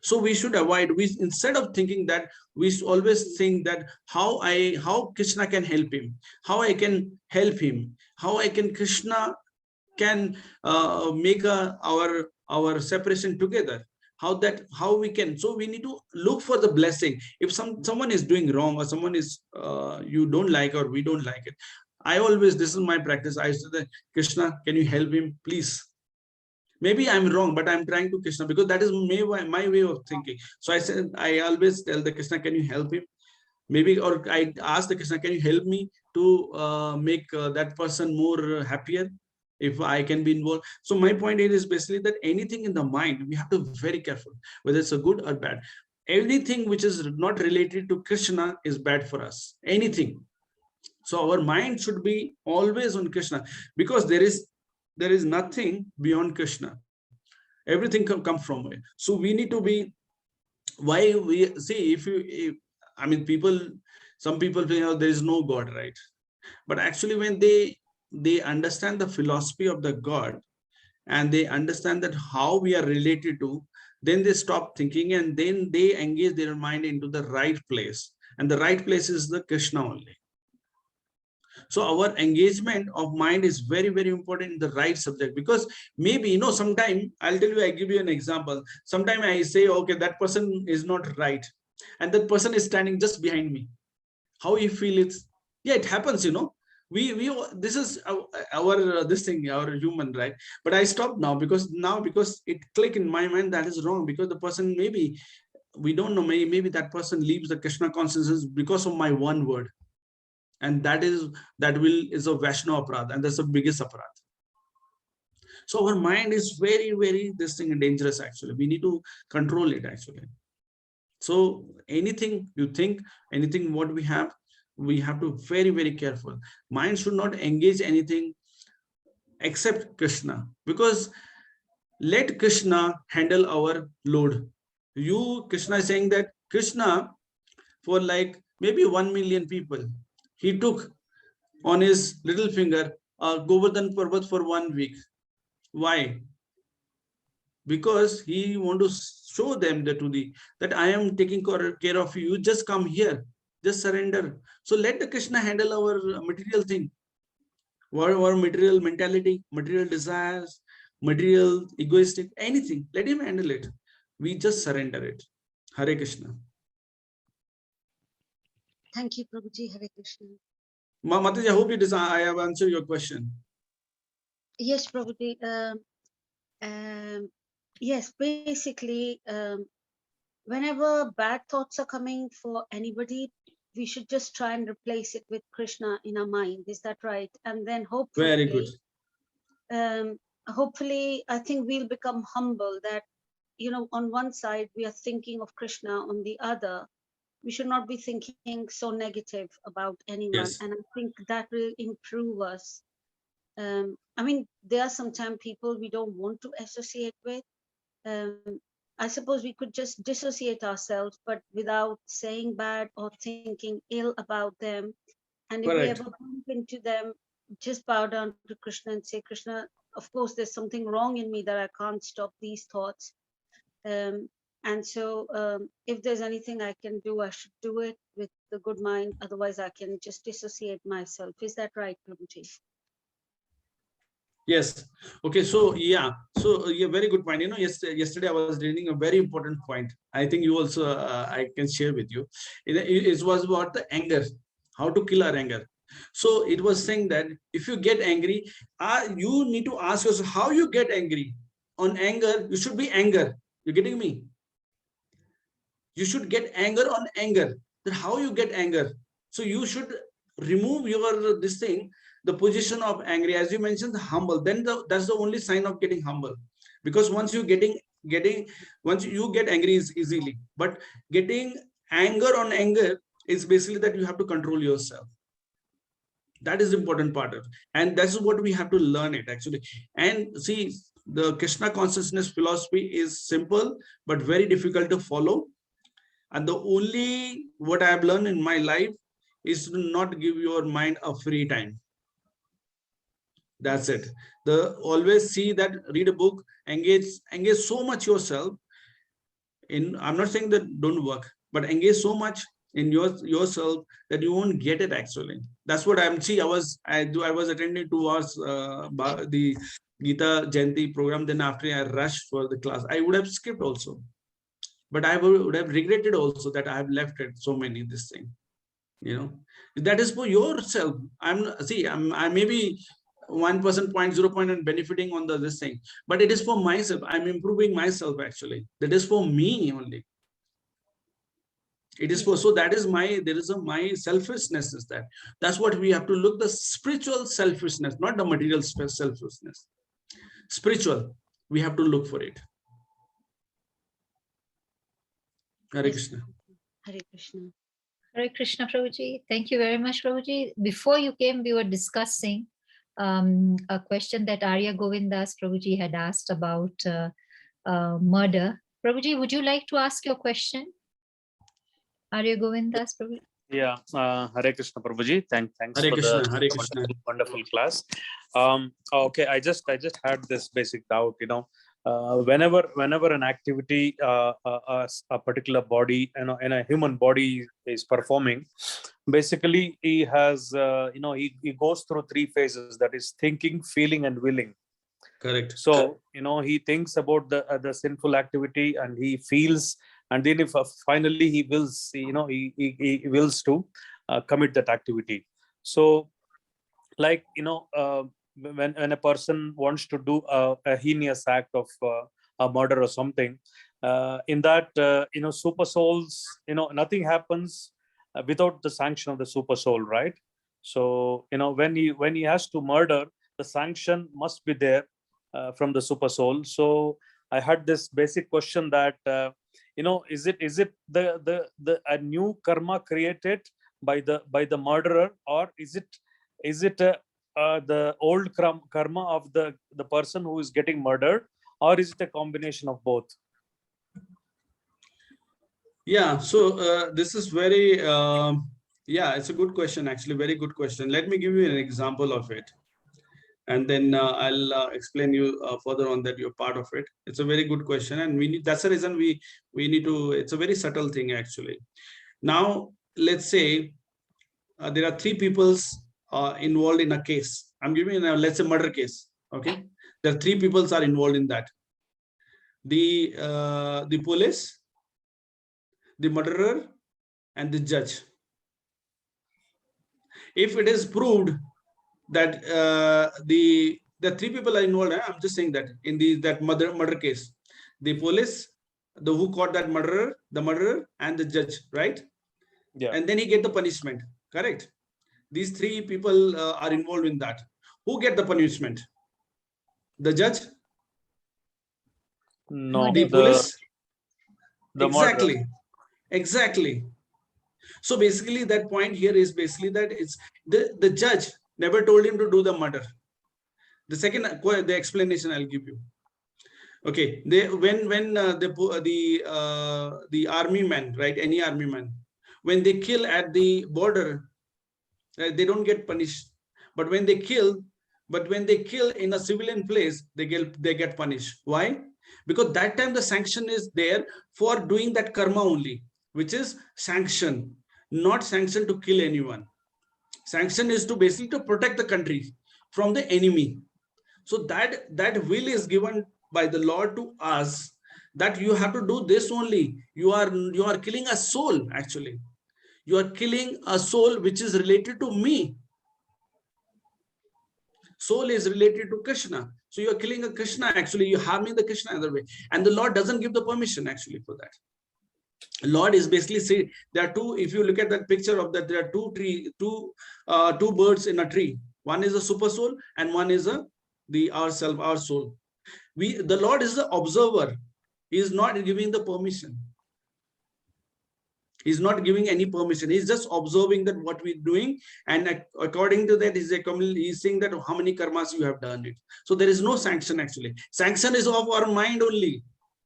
So we should avoid, instead of thinking that, we always think that how Krishna can help him, how I can help him, how Krishna can make our separation together, how we can. So we need to look for the blessing. If someone is doing wrong, or someone is you don't like, or we don't like it, I always, this is my practice, I say, Krishna, can you help him please? Maybe I'm wrong, but I'm trying to Krishna, because that is my way of thinking. So I always tell the Krishna, can you help him? Maybe, or I ask the Krishna, can you help me to make that person more happier, if I can be involved? So my point here is basically that anything in the mind, we have to be very careful, whether it's a good or bad. Anything which is not related to Krishna is bad for us. Anything. So our mind should be always on Krishna, because there is nothing beyond Krishna. Everything can come from it. So we need to be, why we see, I mean, some people think there is no God, right? But actually, when they understand the philosophy of the God, and they understand that how we are related to, then they stop thinking, and then they engage their mind into the right place. And the right place is the Krishna only. So our engagement of mind is very, very important in the right subject, because maybe, sometime I'll tell you, I give you an example. Sometime I say, okay, that person is not right. And that person is standing just behind me. How you feel it? Yeah, it happens, we this is our this thing, our human, right? But I stopped now because it click in my mind that is wrong, because the person, maybe we don't know, maybe that person leaves the Krishna consciousness because of my one word. And that is a Vaishnava aparadha, and that's the biggest aparadha. So our mind is very, very this thing dangerous actually. We need to control it actually. So anything you think, anything what we have to very, very careful. Mind should not engage anything except Krishna, because let Krishna handle our load. Krishna is saying that Krishna, for like maybe 1 million people, he took on his little finger Govardhan Parvat for 1 week. Why? Because he want to show them that I am taking care of you. Just come here, just surrender. So let the Krishna handle our material thing, our material mentality, material desires, material egoistic, anything. Let him handle it. We just surrender it. Hare Krishna. Thank you, Prabhuji. Hare Krishna. Mataji, I hope I have answered your question. Yes, Prabhuji. Yes, basically, whenever bad thoughts are coming for anybody, we should just try and replace it with Krishna in our mind. Is that right? And then Very good. Hopefully, I think we'll become humble that, on one side, we are thinking of Krishna, on the other, we should not be thinking so negative about anyone. Yes. And I think that will improve us. I mean, there are sometimes people we don't want to associate with. I suppose we could just dissociate ourselves, but without saying bad or thinking ill about them. And if we Correct. ever bump into them, just bow down to Krishna and say, Krishna, of course, there's something wrong in me that I can't stop these thoughts. And so if there's anything I can do, I should do it with the good mind. Otherwise, I can just dissociate myself. Is that right, Prabhuji? Yes. Okay. So yeah. So yeah, very good point. Yesterday I was reading a very important point. I think you also I can share with you. It was about the anger, how to kill our anger. So it was saying that if you get angry, you need to ask yourself how you get angry. On anger, you should be anger. You getting me? You should get anger on anger. Then how you get anger? So you should remove your this thing, the position of angry, as you mentioned, humble. Then that's the only sign of getting humble. Because once you once you get angry is easily, but getting anger on anger is basically that you have to control yourself. That is the important part of it. And that's what we have to learn it actually. And see, the Krishna consciousness philosophy is simple but very difficult to follow. And the only what I have learned in my life is to not give your mind a free time. That's it. Always see that, read a book, engage so much yourself in. I'm not saying that don't work, but engage so much in yourself that you won't get it actually. That's what I'm see. I was attending 2 hours the Gita Jayanti program. Then after I rushed for the class, I would have skipped also. But I would have regretted also that I have left it so many this thing. That is for yourself. I may be 1%, 0.0 and benefiting on this thing, but it is for myself. I'm improving myself actually. That is for me only. It is for, so that is my selfishness is that. That's what we have to look, the spiritual selfishness, not the material selfishness. Spiritual, we have to look for it. Hare Krishna. Hare Krishna. Hare Krishna, Prabhuji. Thank you very much, Prabhuji. Before you came, we were discussing a question that Arya Govindas Prabhuji had asked about murder. Prabhuji, would you like to ask your question? Arya Govindas Prabhuji. Yeah, Hare Krishna, Prabhuji. Thanks Hare for Krishna, the Hare Krishna. wonderful class. Okay, I just had this basic doubt. whenever an activity a particular body and a human body is performing, basically he has he goes through three phases, that is thinking, feeling, and willing. Correct. So he thinks about the sinful activity, and he feels, and then if finally he wills, he wills to commit that activity. So like when a person wants to do a heinous act of a murder or something, in that super souls, nothing happens without the sanction of the super soul, right? So when he has to murder, the sanction must be there from the super soul. So I had this basic question that is it the a new karma created by the murderer, or is it the old karma of the person who is getting murdered, or is it a combination of both? Yeah, so this is very, yeah, it's a good question, actually, very good question. Let me give you an example of it. And then I'll explain you further on that you're part of it. It's a very good question. And that's the reason we need to, it's a very subtle thing, actually. Now, let's say there are three peoples involved in a case. I'm giving you, let's say, murder case. Okay. There are three peoples are involved in that. The police, the murderer, and the judge. If it is proved that the three people are involved, I'm just saying that in that murder case, the police, the who caught that murderer, the murderer, and the judge, right? Yeah. And then he get the punishment, correct? These three people are involved in that. Who get the punishment? The judge? No, the police? The exactly murderer. Exactly. So basically that point here is basically that it's the judge never told him to do the murder. The second, the explanation I'll give you. Okay, when the army man, right, any army man, when they kill at the border, right, they don't get punished. But when they kill in a civilian place, they get punished. Why? Because that time the sanction is there for doing that karma only, which is sanction, not sanction to kill anyone. Sanction is to basically to protect the country from the enemy. So that will is given by the Lord to us, that you have to do this only. You are killing a soul, actually. You are killing a soul which is related to me. Soul is related to Krishna. So you are killing a Krishna, actually. You're harming the Krishna other way. And the Lord doesn't give the permission, actually, for that. Lord is basically saying there are two. If you look at that picture of that, there are two birds in a tree. One is a super soul, and one is our soul. The Lord is the observer. He is not giving the permission. He's not giving any permission. He's just observing that what we're doing, and according to that, he's saying that how many karmas you have done it. So there is no sanction, actually. Sanction is of our mind only.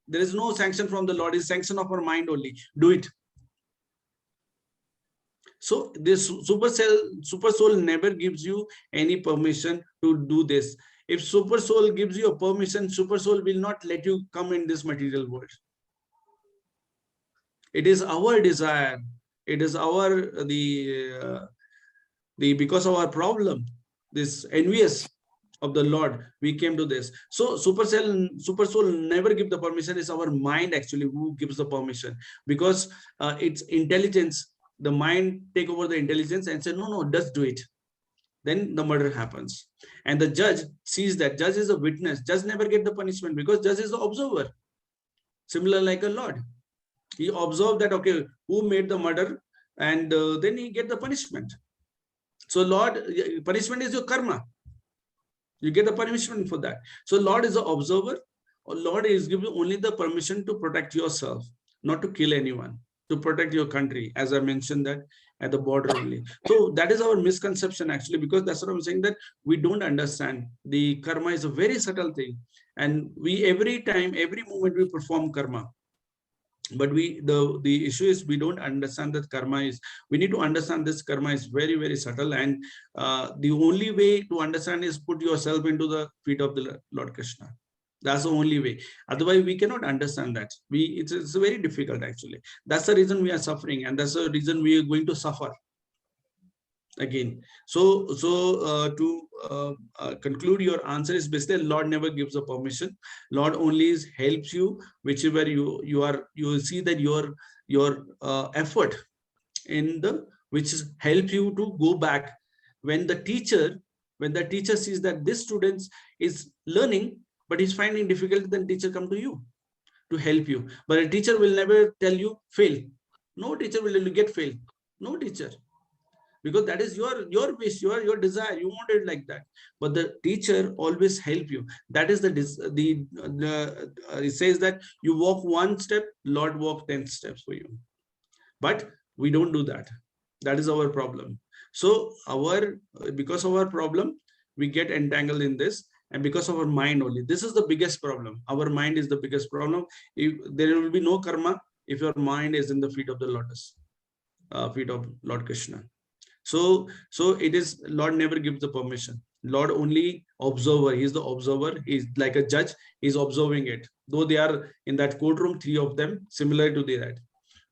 There is no sanction from the Lord. It's sanction of our mind only. Do it. So this super soul never gives you any permission to do this. If super soul gives you a permission, super soul will not let you come in this material world. It is our desire. It is our because of our problem, this envious of the Lord, we came to this. So super soul never give the permission. It's our mind, actually, who gives the permission, because it's intelligence. The mind take over the intelligence and say, no, just do it. Then the murder happens. And the judge sees that. Judge is a witness. Judge never get the punishment because judge is the observer. Similar like a Lord. He observed that, okay, who made the murder, and then he get the punishment. So Lord, punishment is your karma. You get the punishment for that. So Lord is the observer. Or Lord is giving only the permission to protect yourself, not to kill anyone, to protect your country, as I mentioned that at the border only. So that is our misconception, actually, because that's what I'm saying, that we don't understand. The karma is a very subtle thing. And we every time, every moment we perform karma. But the issue is we don't understand that karma is, we need to understand this karma is very, very subtle. And the only way to understand is put yourself into the feet of the Lord Krishna. That's the only way. Otherwise, we cannot understand that. It's very difficult actually. That's the reason we are suffering, and that's the reason we are going to suffer again. So to conclude, your answer is basically Lord never gives a permission. Lord only helps you whichever you will see that your effort in the which helps you to go back when the teacher sees that this student is learning but he's finding difficult, then teacher come to you to help you. But a teacher will never tell you fail. No teacher will get fail. No teacher, because that is your wish, your desire. You want it like that. But the teacher always help you. That is it says that you walk one step, Lord walk 10 steps for you. But we don't do that. That is our problem. So because of our problem, we get entangled in this, and because of our mind only. This is the biggest problem. Our mind is the biggest problem. If there will be no karma if your mind is in the feet of the lotus, feet of Lord Krishna. So it is Lord never gives the permission. Lord only observer. He is the observer. He's like a judge. He's observing it. Though they are in that courtroom, 3 of them, similar to that.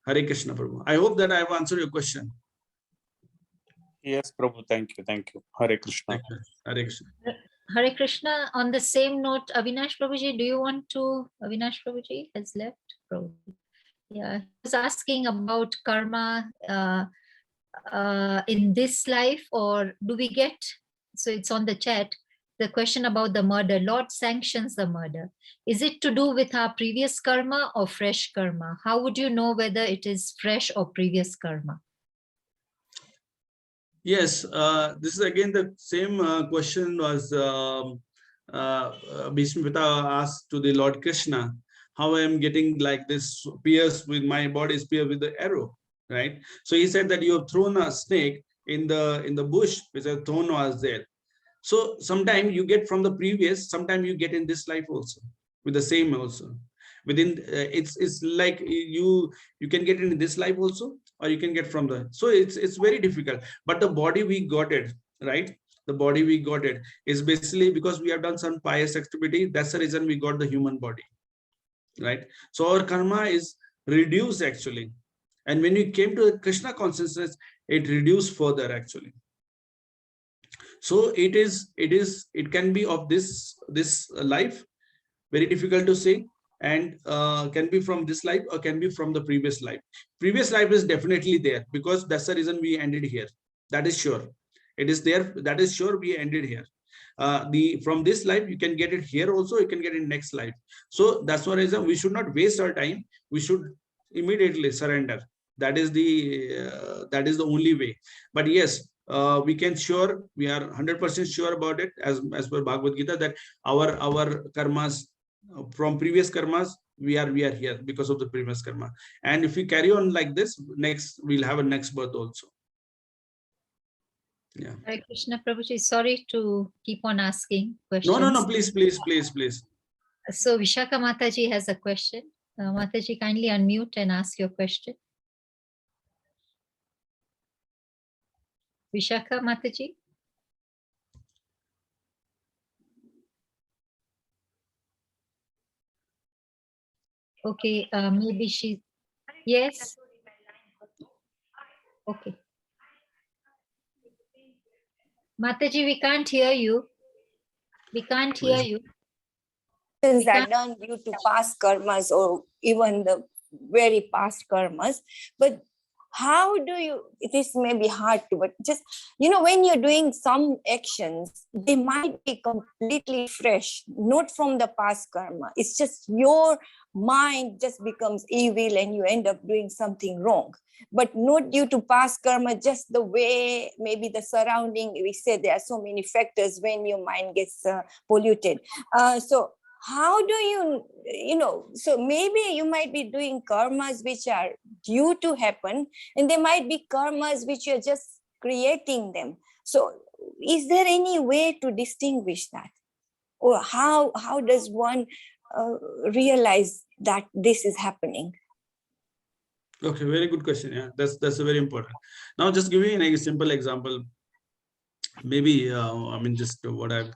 Hare Krishna, Prabhu. I hope that I have answered your question. Yes, Prabhu. Thank you. Thank you. Hare Krishna. Thank you. Hare Krishna. Hare Krishna. On the same note, Avinash Prabhuji, do you want to? Avinash Prabhuji has left. Prabhuji. Yeah, he was asking about karma in this life, or do we get? So it's on the chat. The question about the murder. Lord sanctions the murder. Is it to do with our previous karma or fresh karma? How would you know whether it is fresh or previous karma? Yes, this is again the same question was Bhishma Pita asked to the Lord Krishna, how I am getting like this pierced with my body is pierced with the arrow, right? So he said that you have thrown a snake in the bush, which a thorn was there. So sometimes you get from the previous, sometimes you get in this life also with the same also. Within it's like you can get in this life also, or you can get from the. So it's very difficult. But the body we got it, right? The body we got it is basically because we have done some pious activity. That's the reason we got the human body, right? So our karma is reduced actually, and when we came to the Krishna consciousness, it reduced further actually. So it can be of this life, very difficult to say, and can be from this life or can be from the previous life. Previous life is definitely there, because that's the reason we ended here. That is sure. It is there. That is sure we ended here. From this life you can get it here also, you can get it next life. So that's one reason we should not waste our time. We should immediately surrender. That is the only way. But yes, we can sure, we are 100% sure about it, as per Bhagavad Gita, that our karmas from previous karmas, we are here because of the previous karma. And if we carry on like this, next we'll have a next birth also. Yeah. Hare Krishna Prabhuji, sorry to keep on asking questions. No, please. So Vishaka Mataji has a question. Mataji, kindly unmute and ask your question. Vishaka Mataji. Okay, maybe she, yes. Okay. Mataji, we can't hear you. We can't hear you. Things that done due to past karmas or even the very past karmas. But how do you, this may be hard to, but just, when you're doing some actions, they might be completely fresh, not from the past karma. It's just your mind just becomes evil and you end up doing something wrong. But not due to past karma, just the way, maybe the surrounding, we say there are so many factors when your mind gets polluted. So how do so maybe you might be doing karmas which are due to happen, and there might be karmas which you're just creating them. So is there any way to distinguish that? Or how does one realize that this is happening? Okay, very good question. Yeah, that's a very important. Now, just give me a simple example. Maybe just what I've.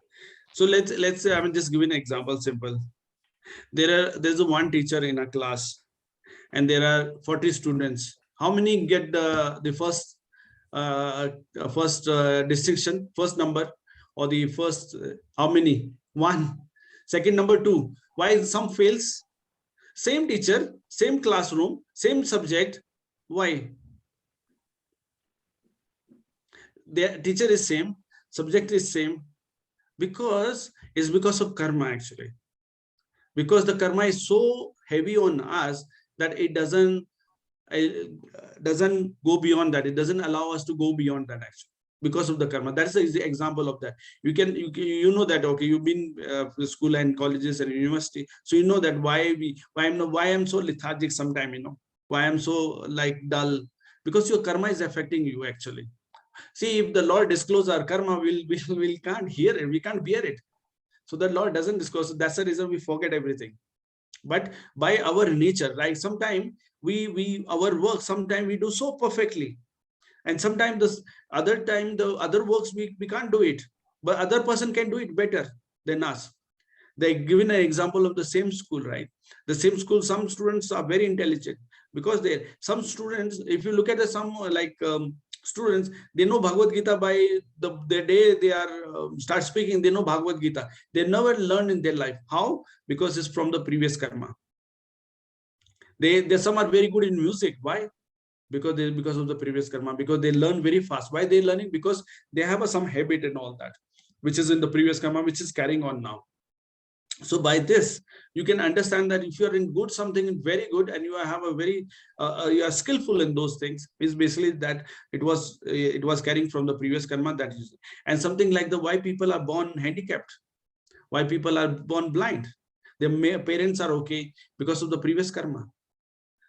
So let's say just give an example. Simple. There's a one teacher in a class, and there are 40 students. How many get the first distinction, first number, or the first? How many? One. Second number, two. Why some fails? Same teacher, same classroom, same subject. Why? The teacher is same, subject is same, because it's because of karma actually. Because the karma is so heavy on us that it doesn't go beyond that. It doesn't allow us to go beyond that actually, because of the karma. That's the example of that. You know that, okay, you've been to school and colleges and university, so you know that why I'm so lethargic sometime, why I'm so like dull, because your karma is affecting you actually. See, if the Lord disclose our karma, we can't hear it, we can't bear it. So the Lord doesn't disclose. That's the reason we forget everything. But by our nature, right? Sometimes our work, sometimes we do so perfectly, and sometimes the other works we can't do it, but other person can do it better than us. They given an example of the same school, right? The same school, some students are very intelligent, because some students, if you look at some students, they know Bhagavad Gita by the day they are start speaking. They know Bhagavad Gita. They never learned in their life. How? Because it's from the previous karma. They some are very good in music. Why? Because of the previous karma. Because they learn very fast. Why they learning? Because they have some habit and all that, which is in the previous karma, which is carrying on now. So by this, you can understand that if you are in good something very good, and you have a very you are skillful in those things, is basically that it was carrying from the previous karma. That is, and something like the why people are born handicapped, why people are born blind. Their parents are okay because of the previous karma.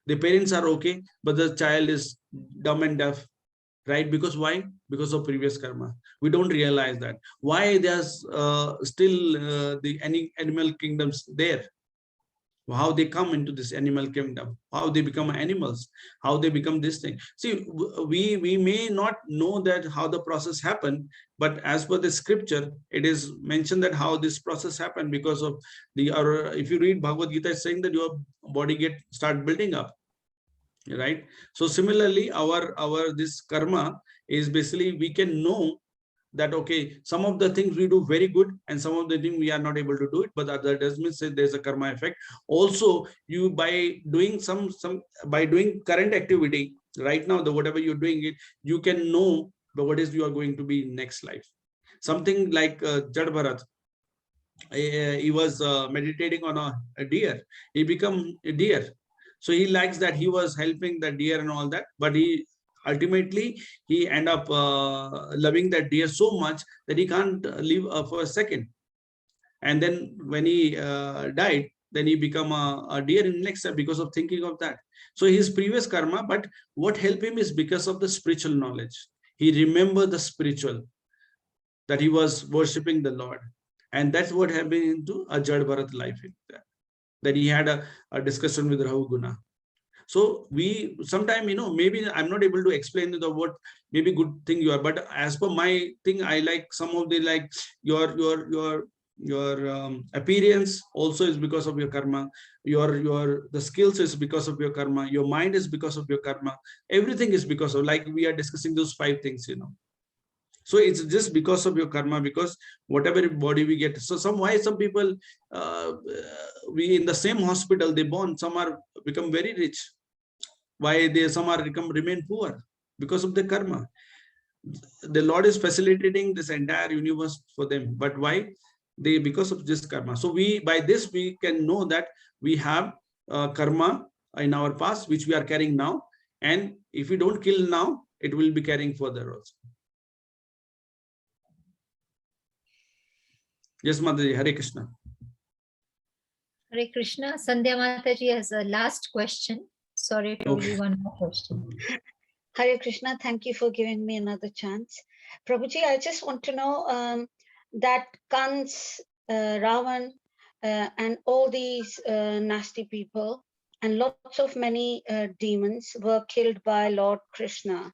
The parents are okay, but the child is dumb and deaf, right? Because why? Because of previous karma. We don't realize that. Why there's still the animal kingdoms there? How they come into this animal kingdom, how they become animals, how they become this thing. See, we may not know that how the process happened, but as per the scripture, it is mentioned that how this process happened because of if you read Bhagavad Gita, it's saying that your body start building up, right? So similarly, our this karma is basically, we can know that, okay, some of the things we do very good, and some of the things we are not able to do it, but other does mean say there's a karma effect. Also, you by doing by doing current activity right now, the whatever you're doing it, you can know what is you are going to be in next life. Something like Jad Bharat, he was meditating on a deer. He become a deer. So he likes that he was helping the deer and all that, but ultimately he end up loving that deer so much that he can't live for a second. And then when he died, then he become a deer in next step because of thinking of that. So his previous karma, but what helped him is because of the spiritual knowledge. He remembered the spiritual, that he was worshipping the Lord. And that's what happened into a Jad Bharat life. That he had a discussion with Rahu Guna. So we sometimes, maybe I'm not able to explain what maybe good thing you are, but as per my thing, I like some of the like your appearance also is because of your karma. The skills is because of your karma. Your mind is because of your karma. Everything is because of, like we are discussing those 5 things, So it's just because of your karma, because whatever body we get. So some people, we in the same hospital, they born, some are become very rich. Why some are remain poor? Because of the karma. The Lord is facilitating this entire universe for them. But why? Because of this karma. So by this we can know that we have karma in our past, which we are carrying now. And if we don't kill now, it will be carrying further also. Yes, Mataji, Hare Krishna. Hare Krishna. Sandhya Mataji has a last question. Sorry, probably one more question. Hare Krishna, thank you for giving me another chance. Prabhuji, I just want to know that Kans, Ravan, and all these nasty people and lots of many demons were killed by Lord Krishna.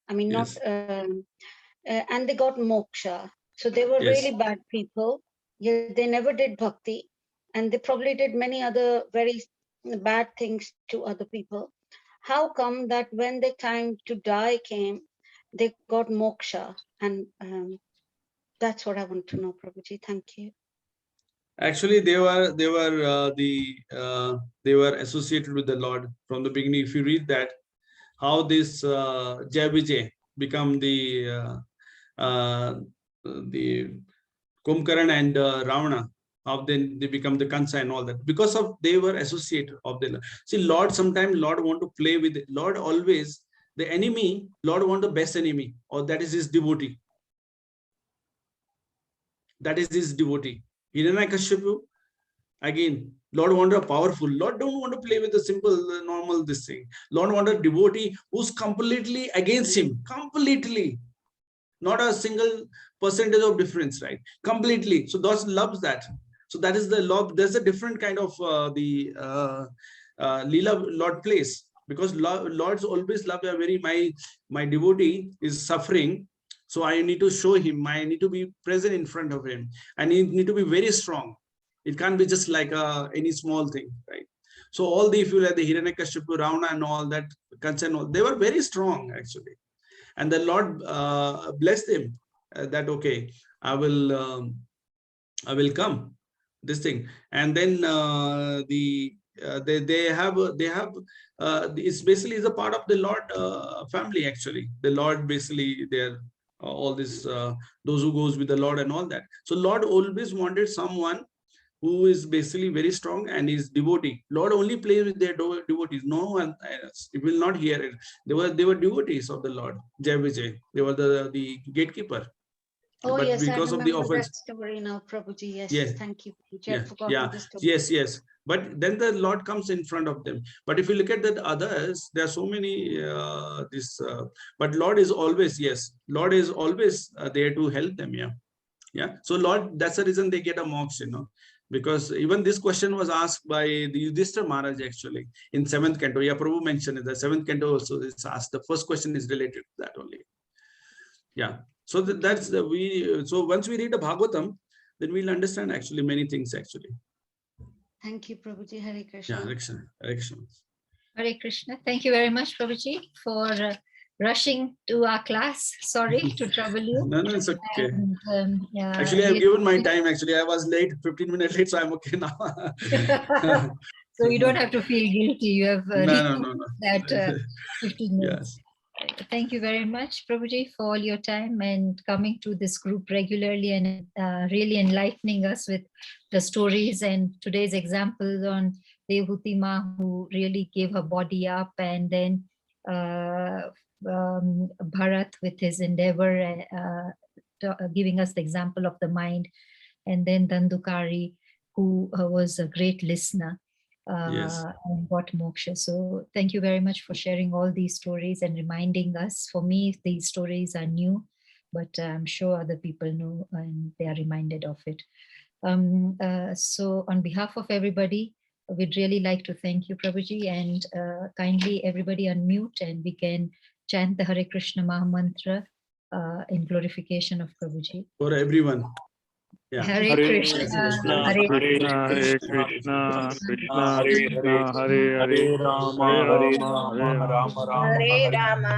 I mean, Yes. and they got moksha. So they were Yes. really bad people. Yet they never did bhakti. and they probably did many other very bad things to other people. How come that when the time to die came, they got moksha? And that's what I want to know, Prabhuji. Thank you. Actually, they were associated with the Lord from the beginning. If you read that, how this Jai Vijay become the Kumbhakarna and Ravana, how then they become the Kansa and all that, because of they were associated of the Lord. See, Lord, sometimes Lord want to play with it. Lord always, the enemy, Lord want the best enemy, or that is his devotee. That is his devotee. Hiranyakashipu, again, Lord want a powerful. Lord don't want to play with the simple, normal this thing. Lord want a devotee who's completely against him, completely. Not a single percentage of difference, right? Completely. So those loves that. So that is the love. There's a different kind of Leela Lord plays, because Lord's always love a very, my devotee is suffering. So I need to show him, I need to be present in front of him. I need to be very strong. It can't be just like any small thing, right? So all the, if you like the Hiranyakashipu, Ravana and all that, Kansa, they were very strong actually. And the Lord blessed him that, okay, I will come, this thing. And then they have it's basically is a part of the Lord family actually. The Lord basically, they're all this those who goes with the Lord and all that. So Lord always wanted someone who is basically very strong and is devotee. Lord only plays with their devotees. No one else. You will not hear it. They were devotees of the Lord. Jai Vijay. They were the gatekeeper. Oh, But yes, I because of the remember offense, that story now, Prabhuji. Yes, yes, thank you, Prabhuji. yeah, I've forgotten the story. yes. But then the Lord comes in front of them. But if you look at the others, there are so many but Lord is always, yes, Lord is always there to help them. Yeah. So Lord, that's the reason they get a moksha, because even this question was asked by the Yudhishthira Maharaj actually in 7th canto. Yeah, Prabhu mentioned it. The 7th canto also is asked. The first question is related to that only. Yeah. So that's the so once we read the Bhagavatam, then we'll understand actually many things actually. Thank you, Prabhuji. Hare Krishna. Yeah, Hare Krishna. Hare Krishna. Hare Krishna. Thank you very much, Prabhuji, for rushing to our class. Sorry to trouble you. No, it's okay. And, Actually, I've given my time. Actually, I was late, 15 minutes late, so I'm okay now. So you don't have to feel guilty. You have No. that 15 minutes. Yes. Thank you very much, Prabhuji, for all your time and coming to this group regularly and really enlightening us with the stories and today's examples on Devahuti Ma, who really gave her body up, and then Bharat with his endeavor, giving us the example of the mind, and then Dandukari, who was a great listener. Yes. And got moksha. So thank you very much for sharing all these stories and reminding us. For me, these stories are new, but I'm sure other people know and they are reminded of it. So on behalf of everybody, we'd really like to thank you, Prabhuji, and kindly everybody unmute and we can chant the Hare Krishna Maha Mantra in glorification of Prabhuji. For everyone. Yeah. Hare Krishna, Hare Krishna, Krishna Krishna, Hare Hare, Hare Rama, Hare Rama, Rama Rama,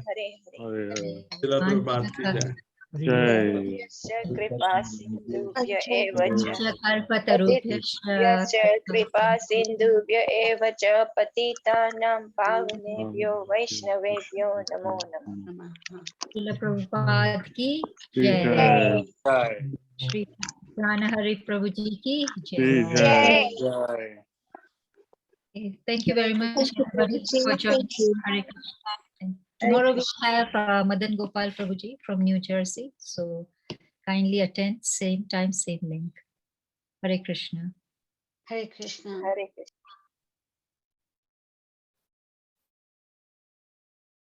Hare Hare. Hare Srila Prabhupada ki jai. Jai. Yasya kripa sindhubhya eva cha Kalpatarubhyascha Yasya kripa sindhubhya eva cha patitanam pavanebhyo vaishnavebhyo namo namo. Srila Prabhupada ki Jai. jai. Shri Pran Hari Prabhuji ki Jai. jai. Jai. Okay, thank you very much, Thank you, everybody, Prabhuji. for joining. Thank you. Hare Krishna. And tomorrow we have Madan Gopal Prabhuji from New Jersey. So kindly attend, same time, same link. Hare Krishna. Hare Krishna. Hare Krishna.